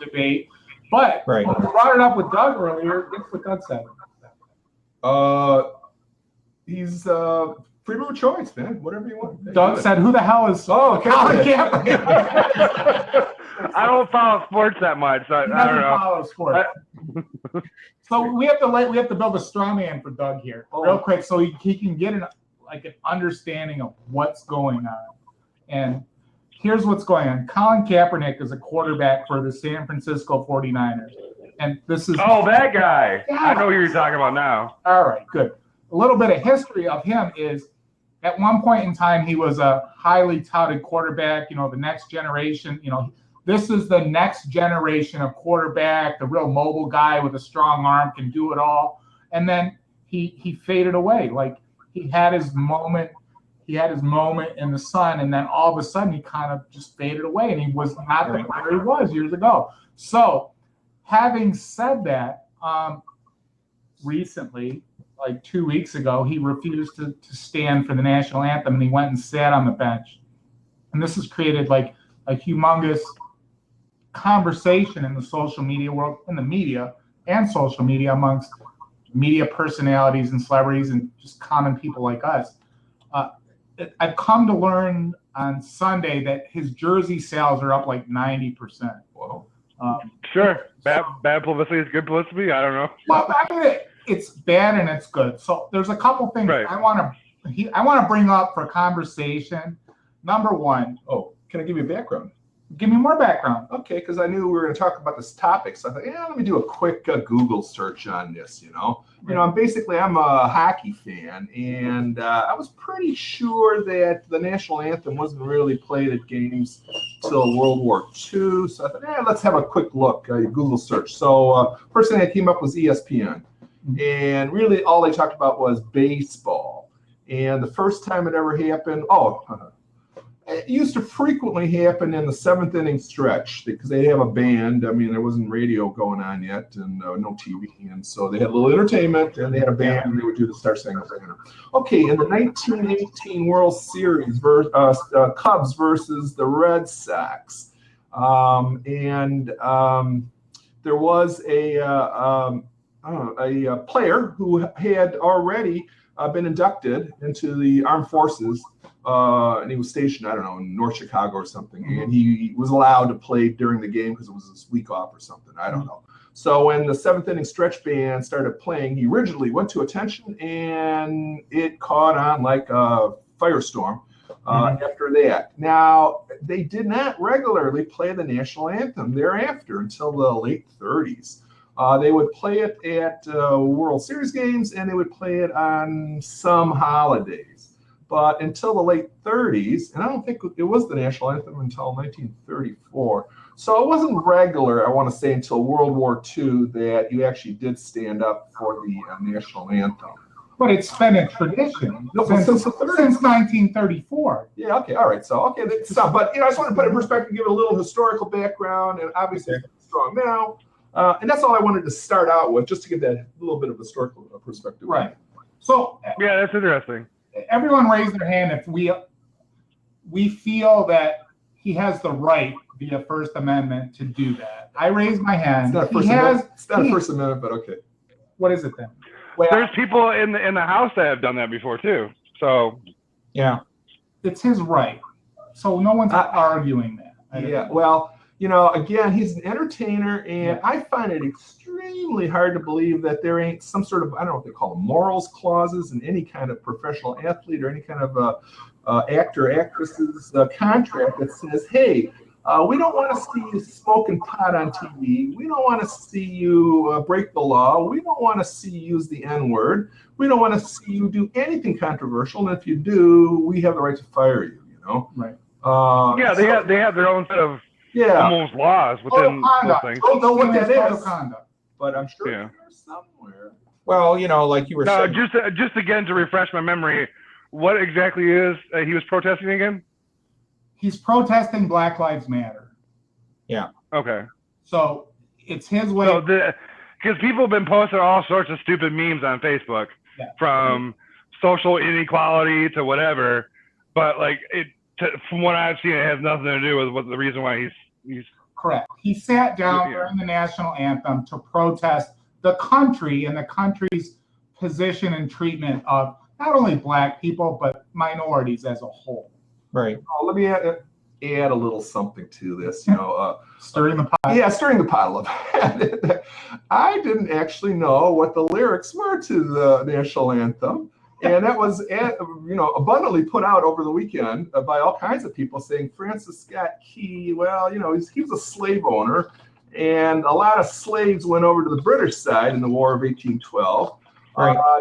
debate. But when we brought it up with Doug earlier, guess what Doug said? He's for freedom of choice, man. Whatever you want. Doug said, "Who the hell is Colin Kaepernick?" I don't follow sports that much, so I don't know. Follow sports. So we have to build a straw man for Doug here, real quick, so he can get an understanding of what's going on. And here's what's going on. Colin Kaepernick is a quarterback for the San Francisco 49ers. And this is that guy. Yeah. I know who you're talking about now. All right, good. A little bit of history of him is at one point in time, he was a highly touted quarterback, the next generation, this is the next generation of quarterback, the real mobile guy with a strong arm, can do it all. And then he faded away. Like he had his moment in the sun, and then all of a sudden he kind of just faded away, and he was not the player he was years ago. So having said that, recently, like 2 weeks ago, he refused to stand for the national anthem, and he went and sat on the bench. And this has created like a humongous conversation in the social media world, in the media and social media, amongst media personalities and celebrities and just common people like us. I've come to learn on Sunday that his jersey sales are up like 90%. Wow. Sure. Bad publicity is good publicity. I don't know. Well, I mean, it's bad and it's good. So there's a couple things I want to bring up for conversation. Number one. Oh, can I give you a background? Give me more background. Okay, because I knew we were going to talk about this topic, so I thought, let me do a quick Google search on this. I'm a hockey fan, and I was pretty sure that the national anthem wasn't really played at games till World War II. So I thought, let's have a quick look, Google search. So first thing that came up was ESPN, and really all they talked about was baseball. And the first time it ever happened, it used to frequently happen in the seventh inning stretch because they have a band. I mean, there wasn't radio going on yet and no TV. And so they had a little entertainment and they had a band and they would do the Star Spangled Banner. Okay, in the 1918 World Series, Cubs versus the Red Sox. There was a player who had already been inducted into the armed forces. And he was stationed, I don't know, in North Chicago or something. And he was allowed to play during the game because it was his week off or something. I don't know. So when the seventh inning stretch band started playing, he originally went to attention and it caught on like a firestorm after that. Now, they did not regularly play the national anthem thereafter until the late 30s. They would play it at World Series games and they would play it on some holidays. But until the late 30s, and I don't think it was the national anthem until 1934. So it wasn't regular, I want to say, until World War II that you actually did stand up for the national anthem. But it's been a tradition since 1934. Yeah, okay, all right. So, that's stuff. But, I just want to put it in perspective, give it a little historical background, and obviously it's strong now. And that's all I wanted to start out with, just to give that little bit of historical perspective. Right. So, yeah, that's interesting. Everyone raise their hand if we feel that he has the right via First Amendment to do that. I raise my hand. It's not a First Amendment, but okay. What is it then? There's people in the House that have done that before too. So yeah, it's his right. So no one's arguing that. Yeah. Well, again, he's an entertainer, and I find it extremely hard to believe that there ain't some sort of, I don't know what they call them, morals clauses in any kind of professional athlete or any kind of actor, actress's contract that says, hey, we don't want to see you smoking pot on TV. We don't want to see you break the law. We don't want to see you use the N-word. We don't want to see you do anything controversial. And if you do, we have the right to fire you, Right. They have their own set of almost laws within those things. I don't know what that is, but I'm sure it's somewhere. Well, like you were saying. Just again to refresh my memory, what exactly is he was protesting again? He's protesting Black Lives Matter. Yeah. Okay. So it's his way. Because people have been posting all sorts of stupid memes on Facebook, from social inequality to whatever, but from what I've seen, it has nothing to do with what the reason why he's correct. He sat down during the national anthem to protest the country and the country's position and treatment of not only black people, but minorities as a whole. Right. Oh, let me add a little something to this. Stirring the pot. Yeah, stirring the pot a little bit. I didn't actually know what the lyrics were to the national anthem. And that was, abundantly put out over the weekend by all kinds of people saying Francis Scott Key, well, he was a slave owner. And a lot of slaves went over to the British side in the War of 1812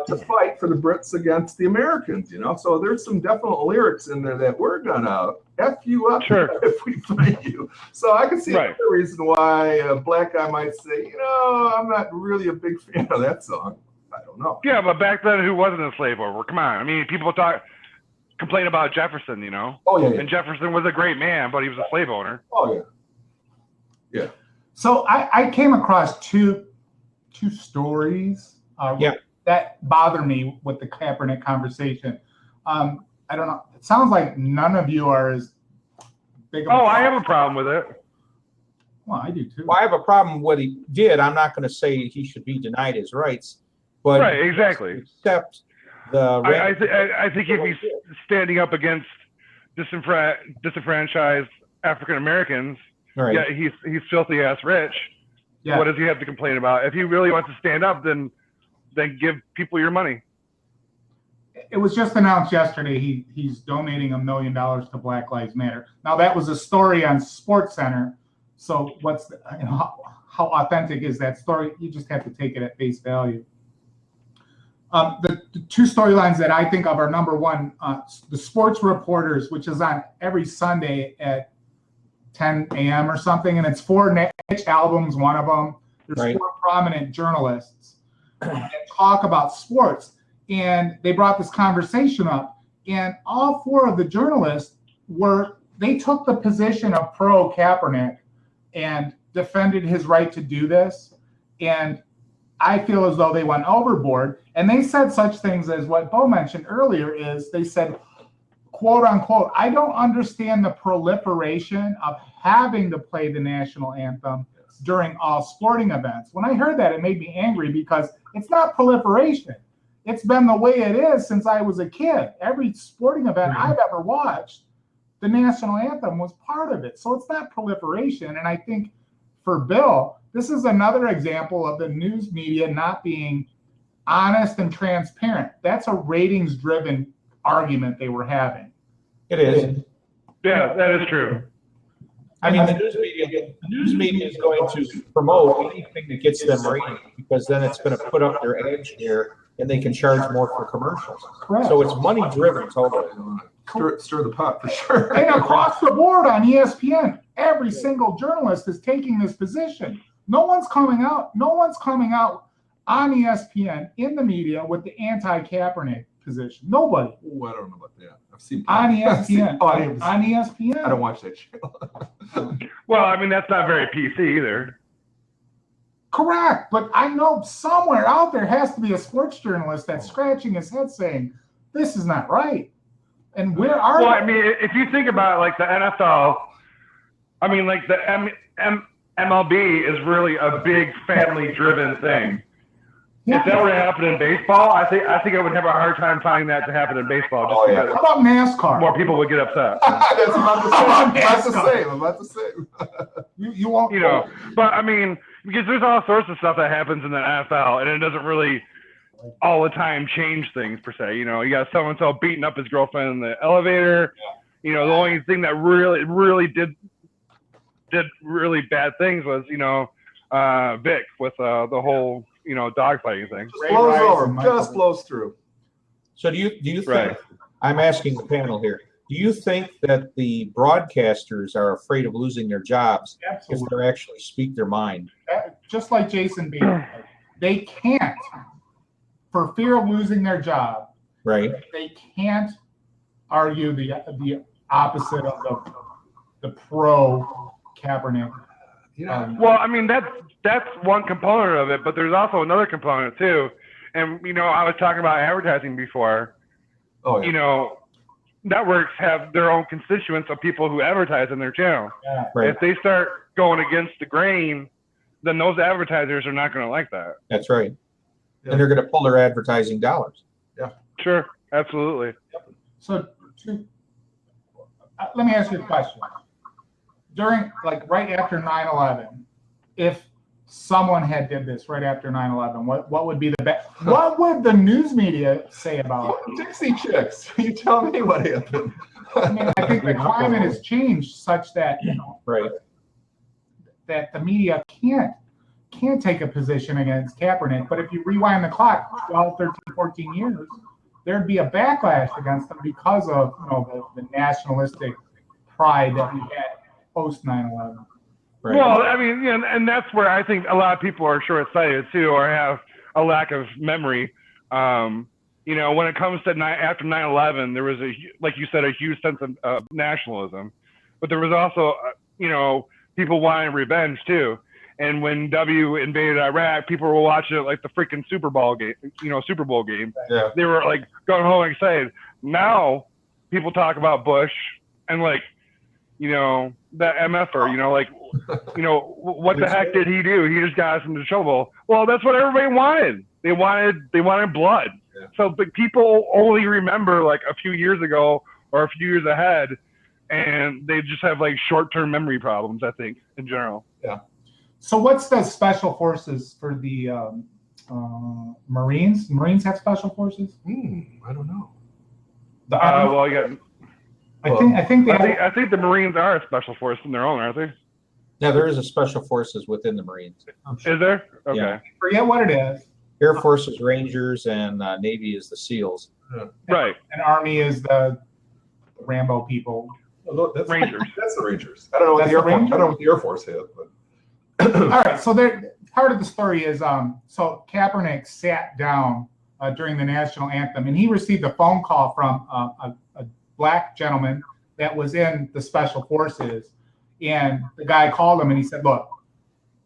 to fight for the Brits against the Americans, So there's some definite lyrics in there that we're going to F you up if we find you. So I can see another reason why a black guy might say, I'm not really a big fan of that song. I don't know. Yeah, but back then, who wasn't a slave owner? Come on. I mean, people complain about Jefferson, Oh, yeah. And Jefferson was a great man, but he was a slave owner. Oh, yeah. Yeah. So I came across two stories that bother me with the Kaepernick conversation. I don't know. It sounds like none of you are as big of I have a problem with it. Well, I do too. Well, I have a problem with what he did. I'm not going to say he should be denied his rights, but right, exactly. Except the I think if he's standing up against disenfranchised African Americans, yeah, he's filthy ass rich. Yeah. What does he have to complain about? If he really wants to stand up, then give people your money. It was just announced yesterday he's donating $1 million to Black Lives Matter. Now that was a story on SportsCenter. So how authentic is that story? You just have to take it at face value. The two storylines that I think of are, number one, the Sports Reporters, which is on every Sunday at 10 a.m. or something, and it's 4 niche albums, one of them. There's 4 prominent journalists that talk about sports. And they brought this conversation up, and all 4 of the journalists they took the position of pro Kaepernick and defended his right to do this. And I feel as though they went overboard. And they said such things as what Bo mentioned earlier is they said, quote unquote, I don't understand the proliferation of having to play the national anthem during all sporting events. When I heard that, it made me angry because it's not proliferation. It's been the way it is since I was a kid. Every sporting event I've ever watched, the national anthem was part of it. So it's not proliferation. And I think for Bill, this is another example of the news media not being honest and transparent. That's a ratings-driven argument they were having. It is. Yeah, that is true. I mean, the news media is going to promote anything that gets them ratings because then it's going to put up their ad share and they can charge more for commercials. Correct. So it's money driven totally. Stir the pot for sure. And across the board on ESPN, every single journalist is taking this position. No one's coming out on ESPN in the media with the anti-Kaepernick position. Nobody. Oh, I don't know about that. I've seen on ESPN. On ESPN. I don't watch that channel. Well, I mean, that's not very PC either. Correct, but I know somewhere out there has to be a sports journalist that's scratching his head saying, this is not right. And where are Well, I mean, if you think about like the NFL, I mean, like the MLB is really a big family-driven thing. Yeah. If that were to happen in baseball, I think I would have a hard time finding that to happen in baseball. Just because How about NASCAR? more people would get upset. That's about the same. You won't. But I mean, because there's all sorts of stuff that happens in the NFL, and it doesn't really all the time change things per se. You got so-and-so beating up his girlfriend in the elevator. The only thing that really did really bad things was, Vic with the whole, dog fighting thing. Just blows through. So do you think, I'm asking the panel here, do you think that the broadcasters are afraid of losing their jobs if they actually speak their mind? Just like Jason B. They can't, for fear of losing their job, they can't argue the opposite of the pro Kaepernick. Well, I mean, that's one component of it, but there's also another component too. And, I was talking about advertising before. Oh, yeah. Networks have their own constituents of people who advertise on their channel. Yeah. If they start going against the grain, then those advertisers are not going to like that. That's right. And they're going to pull their advertising dollars. Yeah. Sure. Absolutely. So, let me ask you a question. During, like, right after 9/11, if someone had did this right after 9/11, what would be the best? What would the news media say about it? Dixie Chicks. You tell me what happened. I mean, I think the climate has changed such that, you know, Right. that the media can't take a position against Kaepernick. But if you rewind the clock 12, 13, 14 years, there'd be a backlash against them because of, you know, the nationalistic pride that we had post 9/11. Right. Well, I mean, you know, and that's where I think a lot of people are short-sighted too, or have a lack of memory. You know, when it comes to after 9/11, there was like you said, a huge sense of nationalism, but there was also, you know, people wanting revenge too. And when W invaded Iraq, people were watching it like the freaking Super Bowl game. Yeah. They were like going home excited. Now people talk about Bush and like, you know, that MFer, you know, like, you know, what the heck did he do? He just got us into trouble. Well, that's what everybody wanted. They wanted blood. Yeah. So but people only remember like a few years ago or a few years ahead, and they just have like short-term memory problems, I think, in general. Yeah. So what's the special forces for the Marines? Marines have special forces? I don't know. The Army? Well, yeah, I think the Marines are a special force in their own, aren't they? Yeah, there is a special forces within the Marines. Is there? Okay. Yeah. forget what it is. Air Force is Rangers, and Navy is the SEAls. Right. And Army is the Rambo people. Well, that's Rangers. That's the Rangers. I don't know what That's the Air the Force. I Rangers? don't know what the Air Force has, but All right, so there, part of the story is so Kaepernick sat down during the national anthem, and he received a phone call from a black gentleman that was in the special forces, and the guy called him and he said, "Look,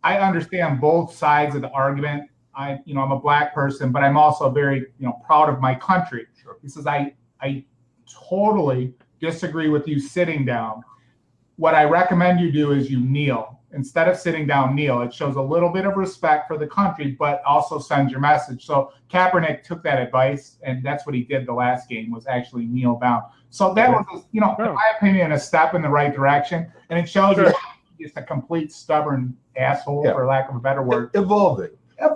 I understand both sides of the argument. I'm a black person, but I'm also very, proud of my country." Sure. He says, I totally disagree with you sitting down. What I recommend you do is you kneel. Instead of sitting down, kneel. It shows a little bit of respect for the country, but also sends your message. So Kaepernick took that advice, and that's what he did the last game, was actually kneel down. So that was, in my opinion, a step in the right direction. And it shows that he's just a complete stubborn asshole, for lack of a better word. evolving.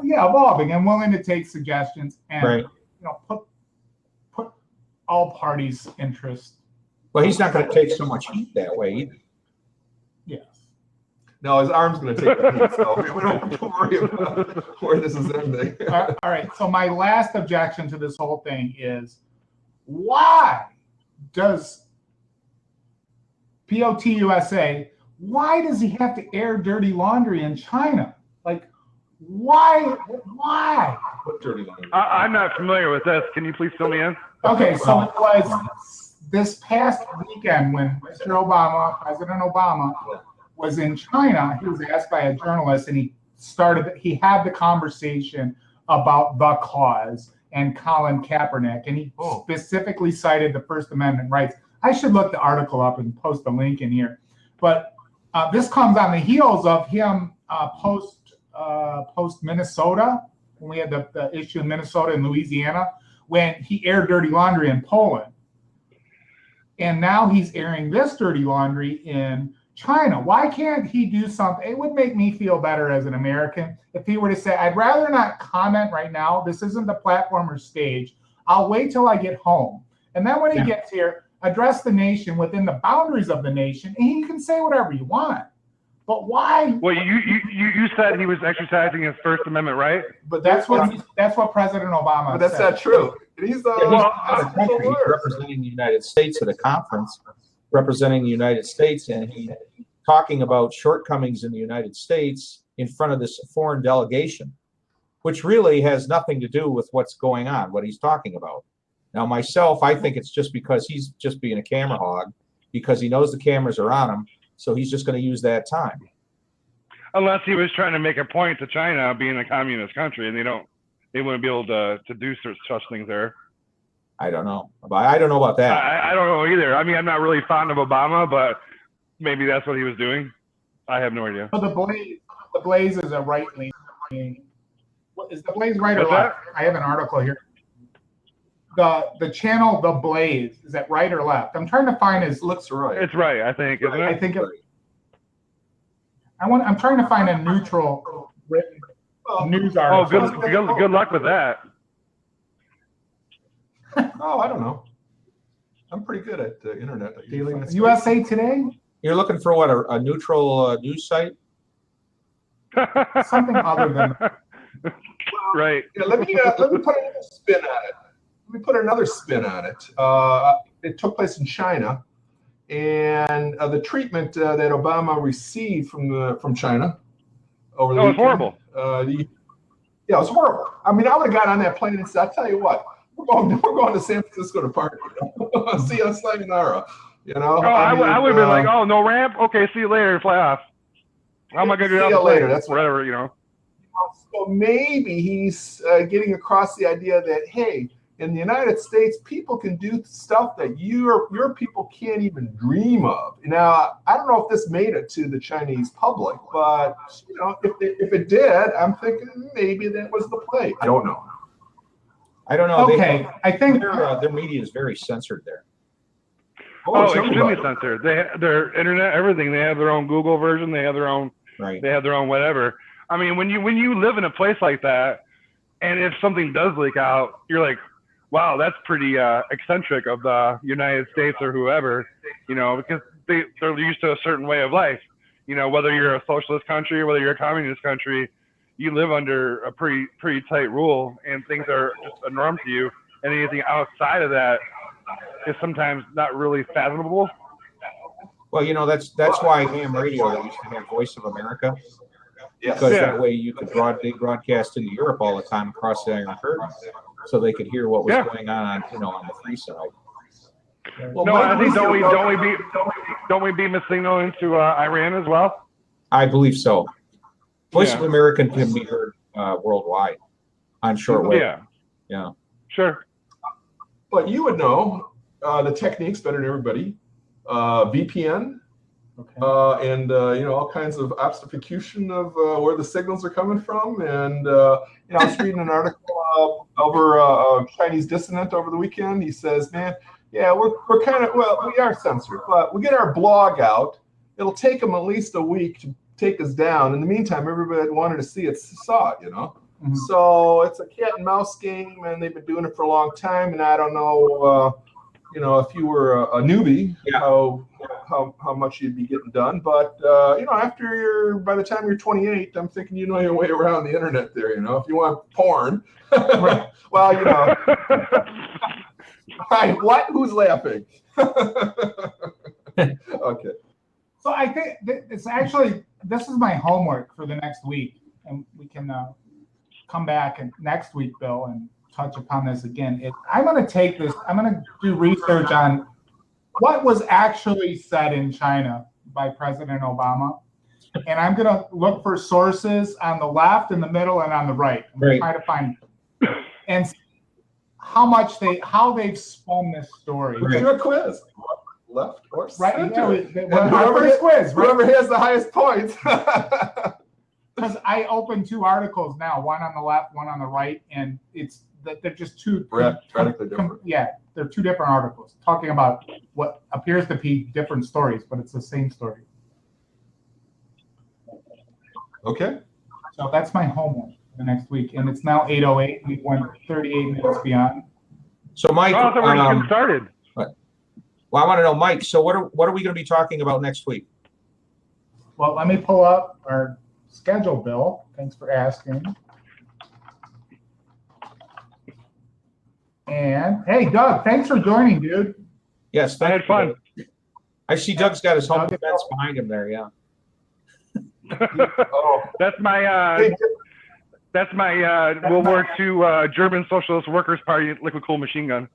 Yeah, evolving and willing to take suggestions and, put all parties' interest. Well, he's not going to take so much heat that way either. Yes. No, his arm's going to take the heat, so we don't have to worry about where this is ending. All right. So my last objection to this whole thing is, why does POTUSA, why does he have to air dirty laundry in China? Like, why? What dirty laundry? I'm not familiar with this. Can you please fill me in? Okay, so it was this past weekend when President Obama, was in China. He was asked by a journalist, and he had the conversation about the cause and Colin Kaepernick, and he specifically cited the First Amendment rights. I should look the article up and post the link in here. But this comes on the heels of him post Minnesota, when we had the issue in Minnesota and Louisiana, when he aired dirty laundry in Poland. And now he's airing this dirty laundry in China. Why can't he do something? It would make me feel better as an American if he were to say, I'd rather not comment right now. This isn't the platform or stage. I'll wait till I get home. And then when he gets here, address the nation within the boundaries of the nation, and he can say whatever you want. But why? Well, you said he was exercising his First Amendment right? But that's what President Obama But that's said. not true. He's He's not a country. He's representing the United States at a conference, representing the United States, and he's talking about shortcomings in the United States in front of this foreign delegation, which really has nothing to do with what's going on, what he's talking about. Now, myself, I think it's just because he's just being a camera hog, because he knows the cameras are on him, so he's just going to use that time. Unless he was trying to make a point to China being a communist country, and they wouldn't be able to do such things there. I don't know. I don't know about that. I don't know either. I mean, I'm not really fond of Obama, but maybe that's what he was doing. I have no idea. So the Blaze is a right-leaning. Is the Blaze right or What's left? that? I have an article here. the channel The Blaze. Is that right or left? I'm trying to find his. Looks right. It's right, I think, isn't it? I think I'm trying to find a neutral written news Oh, article. good luck with that. Oh, I don't know. I'm pretty good at the internet. USA Today? You're looking for what, a neutral news site? Something other than Right. Yeah, let me put another spin on it. Let me put another spin on it. It took place in China, and the treatment that Obama received from China over the weekend. It was horrible. Yeah, it was horrible. I mean, I would have got on that plane and said, "I tell you what, we're going to San Francisco to party. See you, sayonara." You know. Oh, I would have been like, "Oh, no ramp. Okay, see you later. Fly off." How am I going to do that later? That's whatever, you know. So maybe he's getting across the idea that, hey, in the United States, people can do stuff that your people can't even dream of. Now, I don't know if this made it to the Chinese public, but you know, if it did, I'm thinking maybe that was the play. I don't know. Okay, I think their media is very censored there. Oh, extremely censored. Their internet, everything. They have their own Google version. They have their own. Right. They have their own whatever. I mean, when you live in a place like that, and if something does leak out, you're like, wow, that's pretty eccentric of the United States or whoever, you know, because they're used to a certain way of life. You know, whether you're a socialist country or whether you're a communist country, you live under a pretty tight rule, and things are just a norm to you. And anything outside of that is sometimes not really fathomable. Well, you know, that's why ham radio, that used to have Voice of America. Yes. Because that way you could broadcast into Europe all the time across the Iron Curtain, so they could hear what was going on the free side. Well, no, I think don't we beam a signal into Iran as well? I believe so. Voice of America can be heard worldwide on shortwave. Yeah. Sure. But you would know the techniques better than everybody. VPN. okay. And all kinds of obfuscation of where the signals are coming from. And I was reading an article over a Chinese dissident over the weekend. He says, "Man, yeah, we're kind of we are censored, but we get our blog out. It'll take them at least a week to take us down. In the meantime, everybody that wanted to see it saw it, you know." Mhm. So it's a cat and mouse game, and they've been doing it for a long time. And I don't know. If you were a newbie, how much you'd be getting done. But by the time you're 28, I'm thinking you know your way around the internet there. You know, if you want porn, well, you know. Right? What? Who's laughing? Okay. So I think this is my homework for the next week, and we can come back next week, Bill, and touch upon this again. I'm going to take this. I'm going to do research on what was actually said in China by President Obama, and I'm going to look for sources on the left, in the middle, and on the right. I'm going to try to find and how they've spun this story. We'll do a quiz. Left or center. Right. Yeah, our first quiz. Right? Whoever has the highest points. Because I opened two articles now, one on the left, one on the right, and they're just two radically different. Yeah, they're two different articles talking about what appears to be different stories, but it's the same story. Okay. So that's my homework for the next week, and it's now 8:08. We went 38 minutes beyond. So, Mike, I thought we were getting started. Well, I want to know, Mike. So, what are we going to be talking about next week? Well, let me pull up our schedule, Bill. Thanks for asking. And hey, Doug, thanks for joining, dude. Yes, I had fun. I see Doug's got his home defense behind him there. Yeah. That's my World War II German Socialist Workers Party liquid cooled machine gun.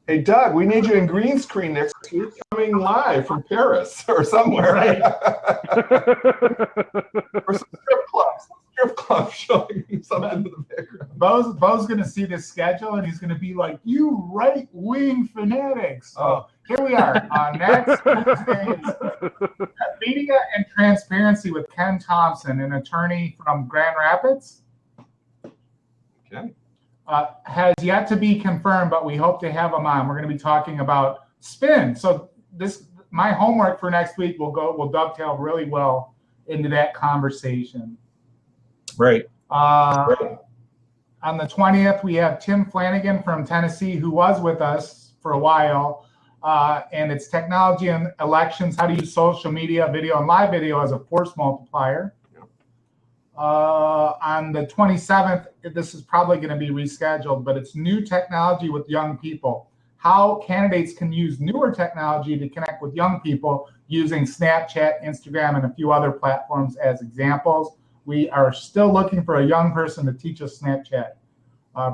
Hey, Doug, we need you in green screen next week, coming live from Paris or somewhere. Right. Or some strip club showing something in the background. Bo's going to see this schedule, and he's going to be like, "You right-wing fanatics." So here we are. Next Wednesday is Media and Transparency with Ken Thompson, an attorney from Grand Rapids. Okay. has yet to be confirmed, but we hope to have him on. We're going to be talking about spin. So my homework for next week will dovetail really well into that conversation. Right. On the 20th, we have Tim Flanagan from Tennessee, who was with us for a while, and it's technology and elections, how to use social media, video, and live video as a force multiplier. On the 27th, this is probably going to be rescheduled, but it's new technology with young people. How candidates can use newer technology to connect with young people using Snapchat, Instagram, and a few other platforms as examples. We are still looking for a young person to teach us Snapchat.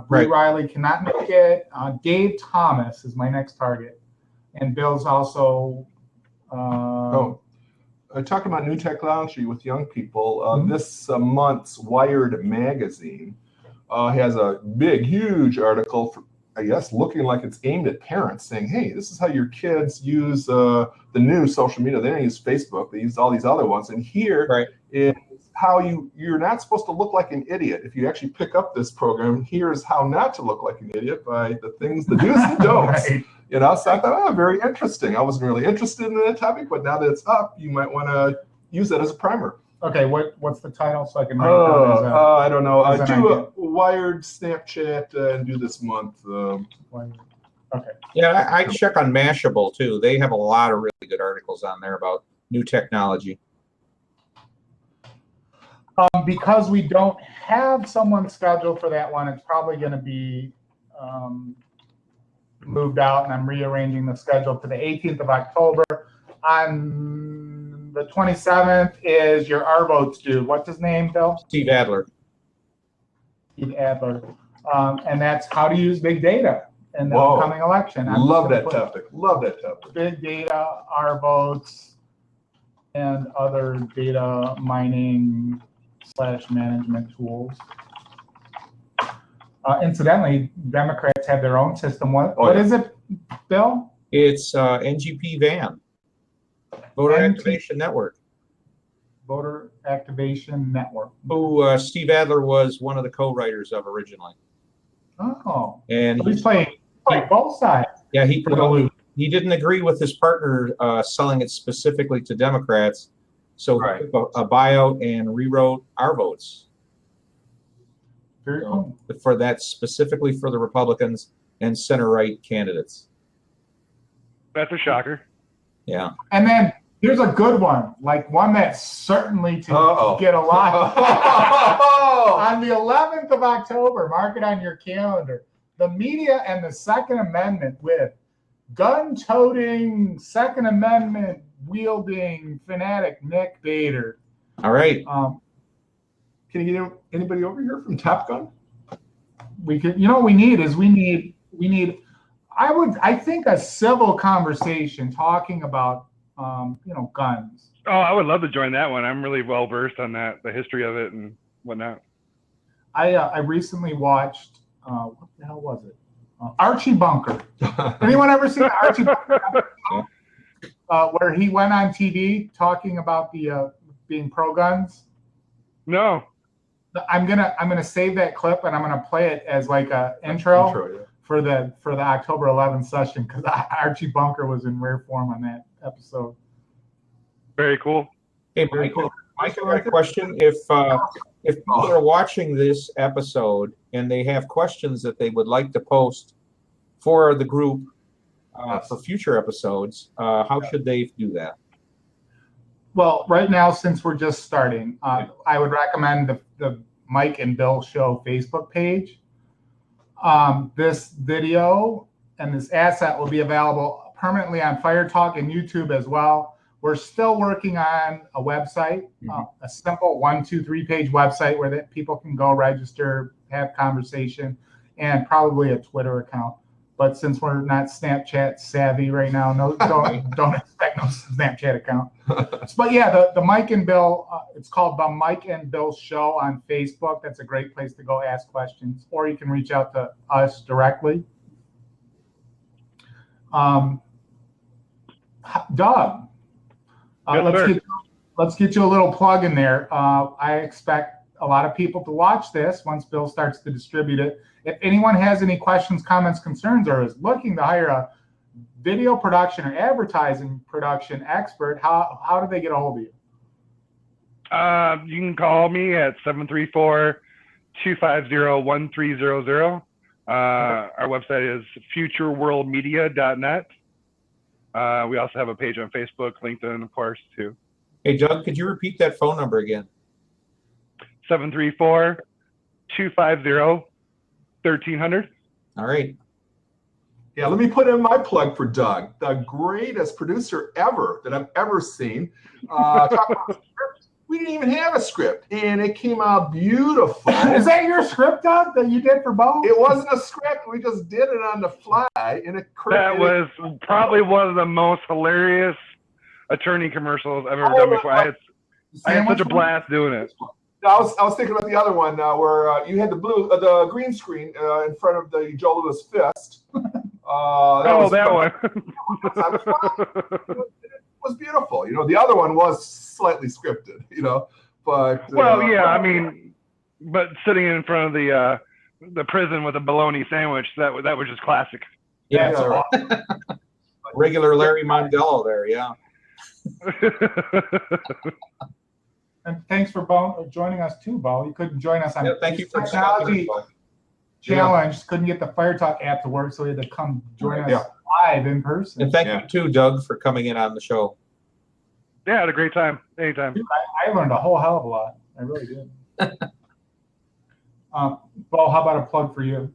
Bree Riley cannot make it. Dave Thomas is my next target. And Bill's also... talking about new technology with young people, this month's Wired magazine has a huge article, I guess, looking like it's aimed at parents, saying, hey, this is how your kids use the new social media. They don't use Facebook. They use all these other ones. And here is how you're not supposed to look like an idiot. If you actually pick up this program, here's how not to look like an idiot by the things, the do's and don'ts. You know, so I thought, very interesting. I wasn't really interested in that topic, but now that it's up, you might want to use that as a primer. Okay, what's the title so I can write it down? I don't know. Do a Wired Snapchat and do this month. Okay. Yeah, I check on Mashable too. They have a lot of really good articles on there about new technology. Because we don't have someone scheduled for that one, it's probably going to be moved out, and I'm rearranging the schedule to the 18th of October. On the 27th is your our votes due. What's his name, Bill? Steve Adler. Steve Adler. And that's how to use big data in the upcoming election. Love that topic. Love that topic. Big data, our votes, and other data mining / management tools. Incidentally, Democrats have their own system. What is it, Bill? It's NGP VAN, Voter Activation Network. Voter Activation Network. Who Steve Adler was one of the co-writers of originally. Oh, and so he's playing both sides. Yeah, he didn't agree with his partner selling it specifically to Democrats, so he took a buyout and rewrote our votes. Very cool. For that, specifically for the Republicans and center-right candidates. That's a shocker. Yeah. And then here's a good one, like one that's certainly to get a lot. On the 11th of October, mark it on your calendar, the media and the Second Amendment with gun-toting, Second Amendment wielding fanatic Nick Bader. All right. Can you get anybody over here from Top Gun? We could, you know what we need is we need I think a civil conversation talking about guns. Oh, I would love to join that one. I'm really well versed on that, the history of it and whatnot. I recently watched what the hell was it? Archie Bunker. Anyone ever seen Archie Bunker? Where he went on TV talking about the being pro guns. No. I'm gonna save that clip and I'm gonna play it as like a intro for the October 11th session, because Archie Bunker was in rare form on that episode. Very cool. Hey, Mike, I got a question. If people are watching this episode and they have questions that they would like to post for the group for future episodes, how should they do that? Well, right now, since we're just starting, I would recommend the Mike and Bill Show Facebook page. This video and this asset will be available permanently on Fire Talk and YouTube as well. We're still working on a website, a simple 1, 2, 3 page website where people can go register, have conversation, and probably a Twitter account. But since we're not Snapchat savvy right now, don't expect no Snapchat account. But yeah, the Mike and Bill, it's called the Mike and Bill Show on Facebook. That's a great place to go ask questions, or you can reach out to us directly. Doug, let's get you a little plug in there. I expect a lot of people to watch this once Bill starts to distribute it. If anyone has any questions, comments, concerns, or is looking to hire a video production or advertising production expert, how do they get a hold of you? You can call me at 734-250-1300. Our website is futureworldmedia.net. We also have a page on Facebook, LinkedIn, of course, too. Hey, Doug, could you repeat that phone number again? 734-250-1300. All right. Yeah, let me put in my plug for Doug, the greatest producer ever that I've ever seen. Talk about script. We didn't even have a script, and it came out beautiful. Is that your script, Doug, that you did for Bo? It wasn't a script. We just did it on the fly, and That was probably one of the most hilarious attorney commercials I've ever done before. I had such a blast doing it. I was thinking about the other one where you had the green screen in front of the Joe Louis fist. That one. It was beautiful. The other one was slightly scripted. But but sitting in front of the prison with a bologna sandwich, that was just classic. Yeah, right. Regular Larry Mondello there, yeah. And thanks for joining us too, Bo. You couldn't join us on thank you for technology challenge. Couldn't get the Fire Talk app to work, so we had to come join us live in person. And thank you too, Doug, for coming in on the show. Yeah, I had a great time. Anytime. Dude, I learned a whole hell of a lot. I really did. Bo, how about a plug for you?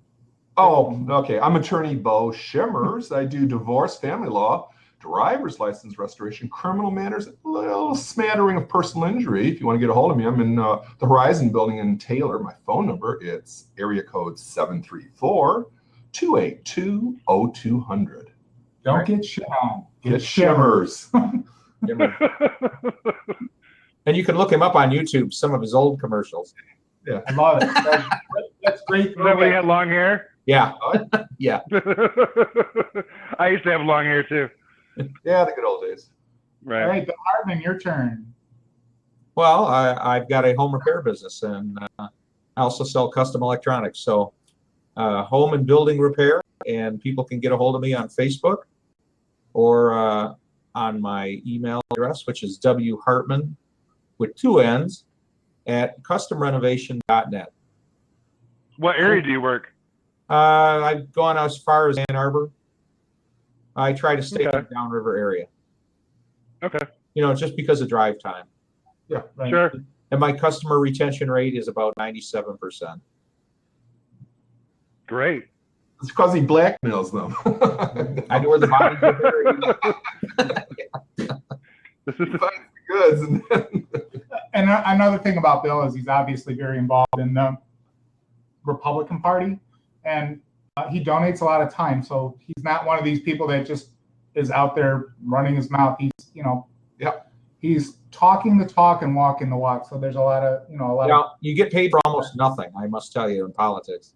Oh, okay. I'm attorney Bo Shimmers. I do divorce, family law, driver's license restoration, criminal matters, a little smattering of personal injury. If you want to get a hold of me, I'm in the Horizon building in Taylor. My phone number, it's area code 734-282-0200. Don't get shit on. Get Shimmers. And you can look him up on YouTube, some of his old commercials. Yeah. I love it. That's great. Is that when he had long hair? Yeah. Yeah. I used to have long hair too. Yeah, the good old days. Right. All right, Bill Hartmann, your turn. Well, I've got a home repair business, and I also sell custom electronics. So home and building repair, and people can get a hold of me on Facebook or on my email address, which is whartman with 2 N's at customrenovation.net. What area do you work? I've gone as far as Ann Arbor. I try to stay in the downriver area. Okay. Just because of drive time. Yeah. Right. Sure. And my customer retention rate is about 97%. Great. It's because he blackmails them. I know where the bodies are buried. He finds the goods. And another thing about Bill is he's obviously very involved in the Republican Party, and he donates a lot of time. So he's not one of these people that just is out there running his mouth. He's, he's talking the talk and walking the walk. So there's a lot of, you get paid for almost nothing, I must tell you, in politics.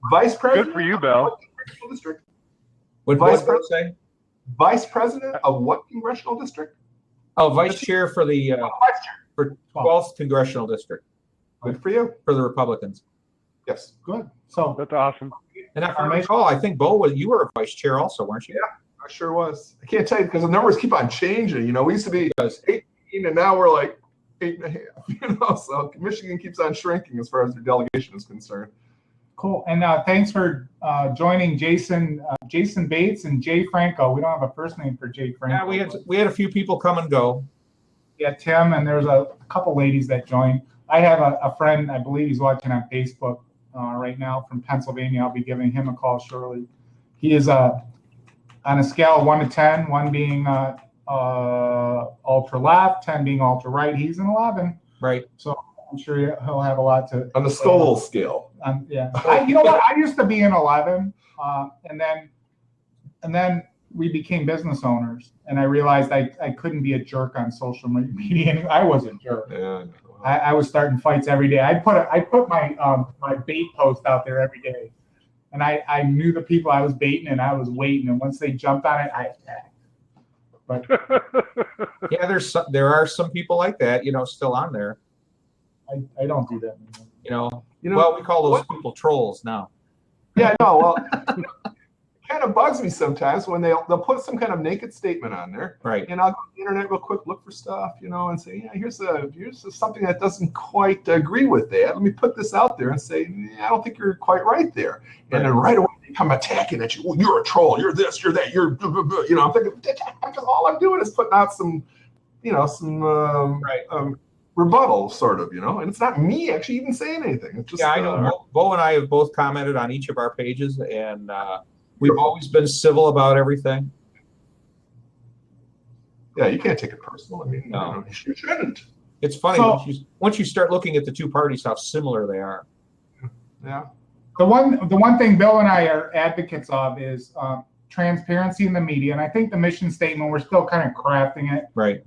Vice President. Good for you, Bill. District. What Vice did Bill say? Vice President of what congressional district? Oh, Vice Chair for the Vice Chair. for 12th Congressional District Good for you. for the Republicans. Yes. good. So That's awesome. And if I recall, I think Bo, you were a vice chair also, weren't you? Yeah, I sure was. I can't tell you because the numbers keep on changing. We used to be 18, and now we're like 8.5. So Michigan keeps on shrinking as far as their delegation is concerned. cool. And thanks for joining Jason Bates and Jay Franco. We don't have a first name for Jay Franco. Yeah, we had a few people come and go. Yeah, Tim, and there's a couple ladies that joined. I have a friend, I believe he's watching on Facebook right now from Pennsylvania. I'll be giving him a call shortly. He is on a scale of 1 to 10, 1 being ultra left, 10 being ultra right. He's an 11. Right. So I'm sure he'll have a lot to. On the Scoville scale. Yeah. You know what? I used to be an 11, and then we became business owners, and I realized I couldn't be a jerk on social media. I was a jerk. Yeah. I was starting fights every day. I put my my bait post out there every day, and I knew the people I was baiting, and I was waiting. And once they jumped on it, I attacked. But Yeah, there are some people like that, still on there. I don't do that anymore. Well, we call those people trolls now. Yeah, no, well, it kind of bugs me sometimes when they'll put some kind of naked statement on there. Right. And I'll go to the internet real quick, look for stuff, and say, yeah, here's something that doesn't quite agree with that. Let me put this out there and say, I don't think you're quite right there. And then right away they come attacking at you. Well, you're a troll. You're this. You're that. You're, I'm thinking, because all I'm doing is putting out some rebuttal, sort of, and it's not me actually even saying anything. It's just, I know. Bo and I have both commented on each of our pages, and we've always been civil about everything. Yeah, you can't take it personal. I mean, No. You shouldn't. It's funny once you start looking at the two parties, how similar they are. Yeah. The one thing Bill and I are advocates of is transparency in the media, and I think the mission statement, we're still kind of crafting it. Right.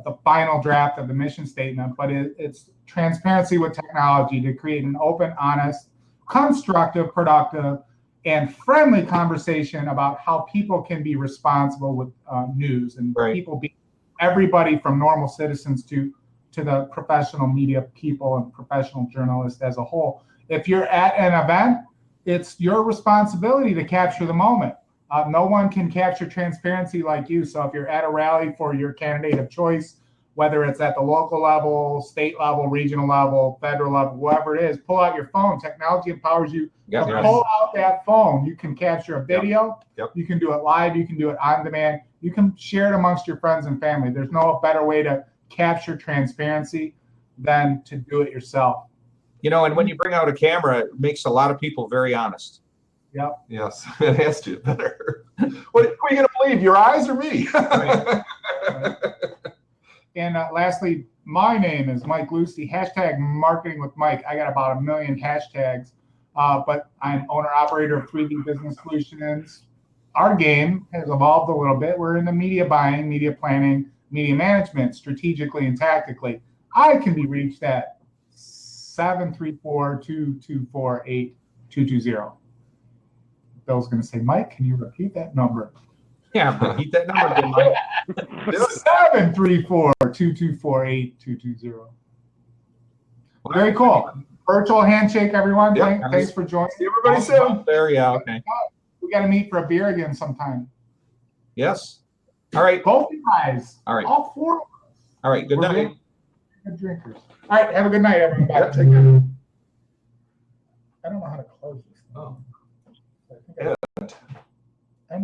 The final draft of the mission statement, but it's transparency with technology to create an open, honest, constructive, productive, and friendly conversation about how people can be responsible with news and people be everybody from normal citizens to the professional media people and professional journalists as a whole. If you're at an event, it's your responsibility to capture the moment. No one can capture transparency like you. So if you're at a rally for your candidate of choice, whether it's at the local level, state level, regional level, federal level, whoever it is, pull out your phone. Technology empowers you to pull out that phone. You can capture a video. Yep. You can do it live. You can do it on demand. You can share it amongst your friends and family. There's no better way to capture transparency than to do it yourself. And when you bring out a camera, it makes a lot of people very honest. Yep. Yes, it has to better. What are you going to believe, your eyes or me? Right. And lastly, my name is Mike Lucy, hashtag marketing with Mike. I got about 1 million hashtags, but I'm owner operator of 3D Business Solutions. Our game has evolved a little bit. We're in the media buying, media planning, media management, strategically and tactically. I can be reached at 734-224-8220. Bill's going to say, Mike, can you repeat that number? Yeah, repeat that number again, Mike. 734-224-8220. Very cool. Virtual handshake, everyone. Yep. Thanks for joining. See everybody soon. There, yeah, okay. We got to meet for a beer again sometime. Yes. All right. Both you guys. All right. All four of us. All right. Good night. Good drinkers. All right. Have a good night, everyone. Bye. Yeah, take care. I don't know how to close this. Oh. I think I-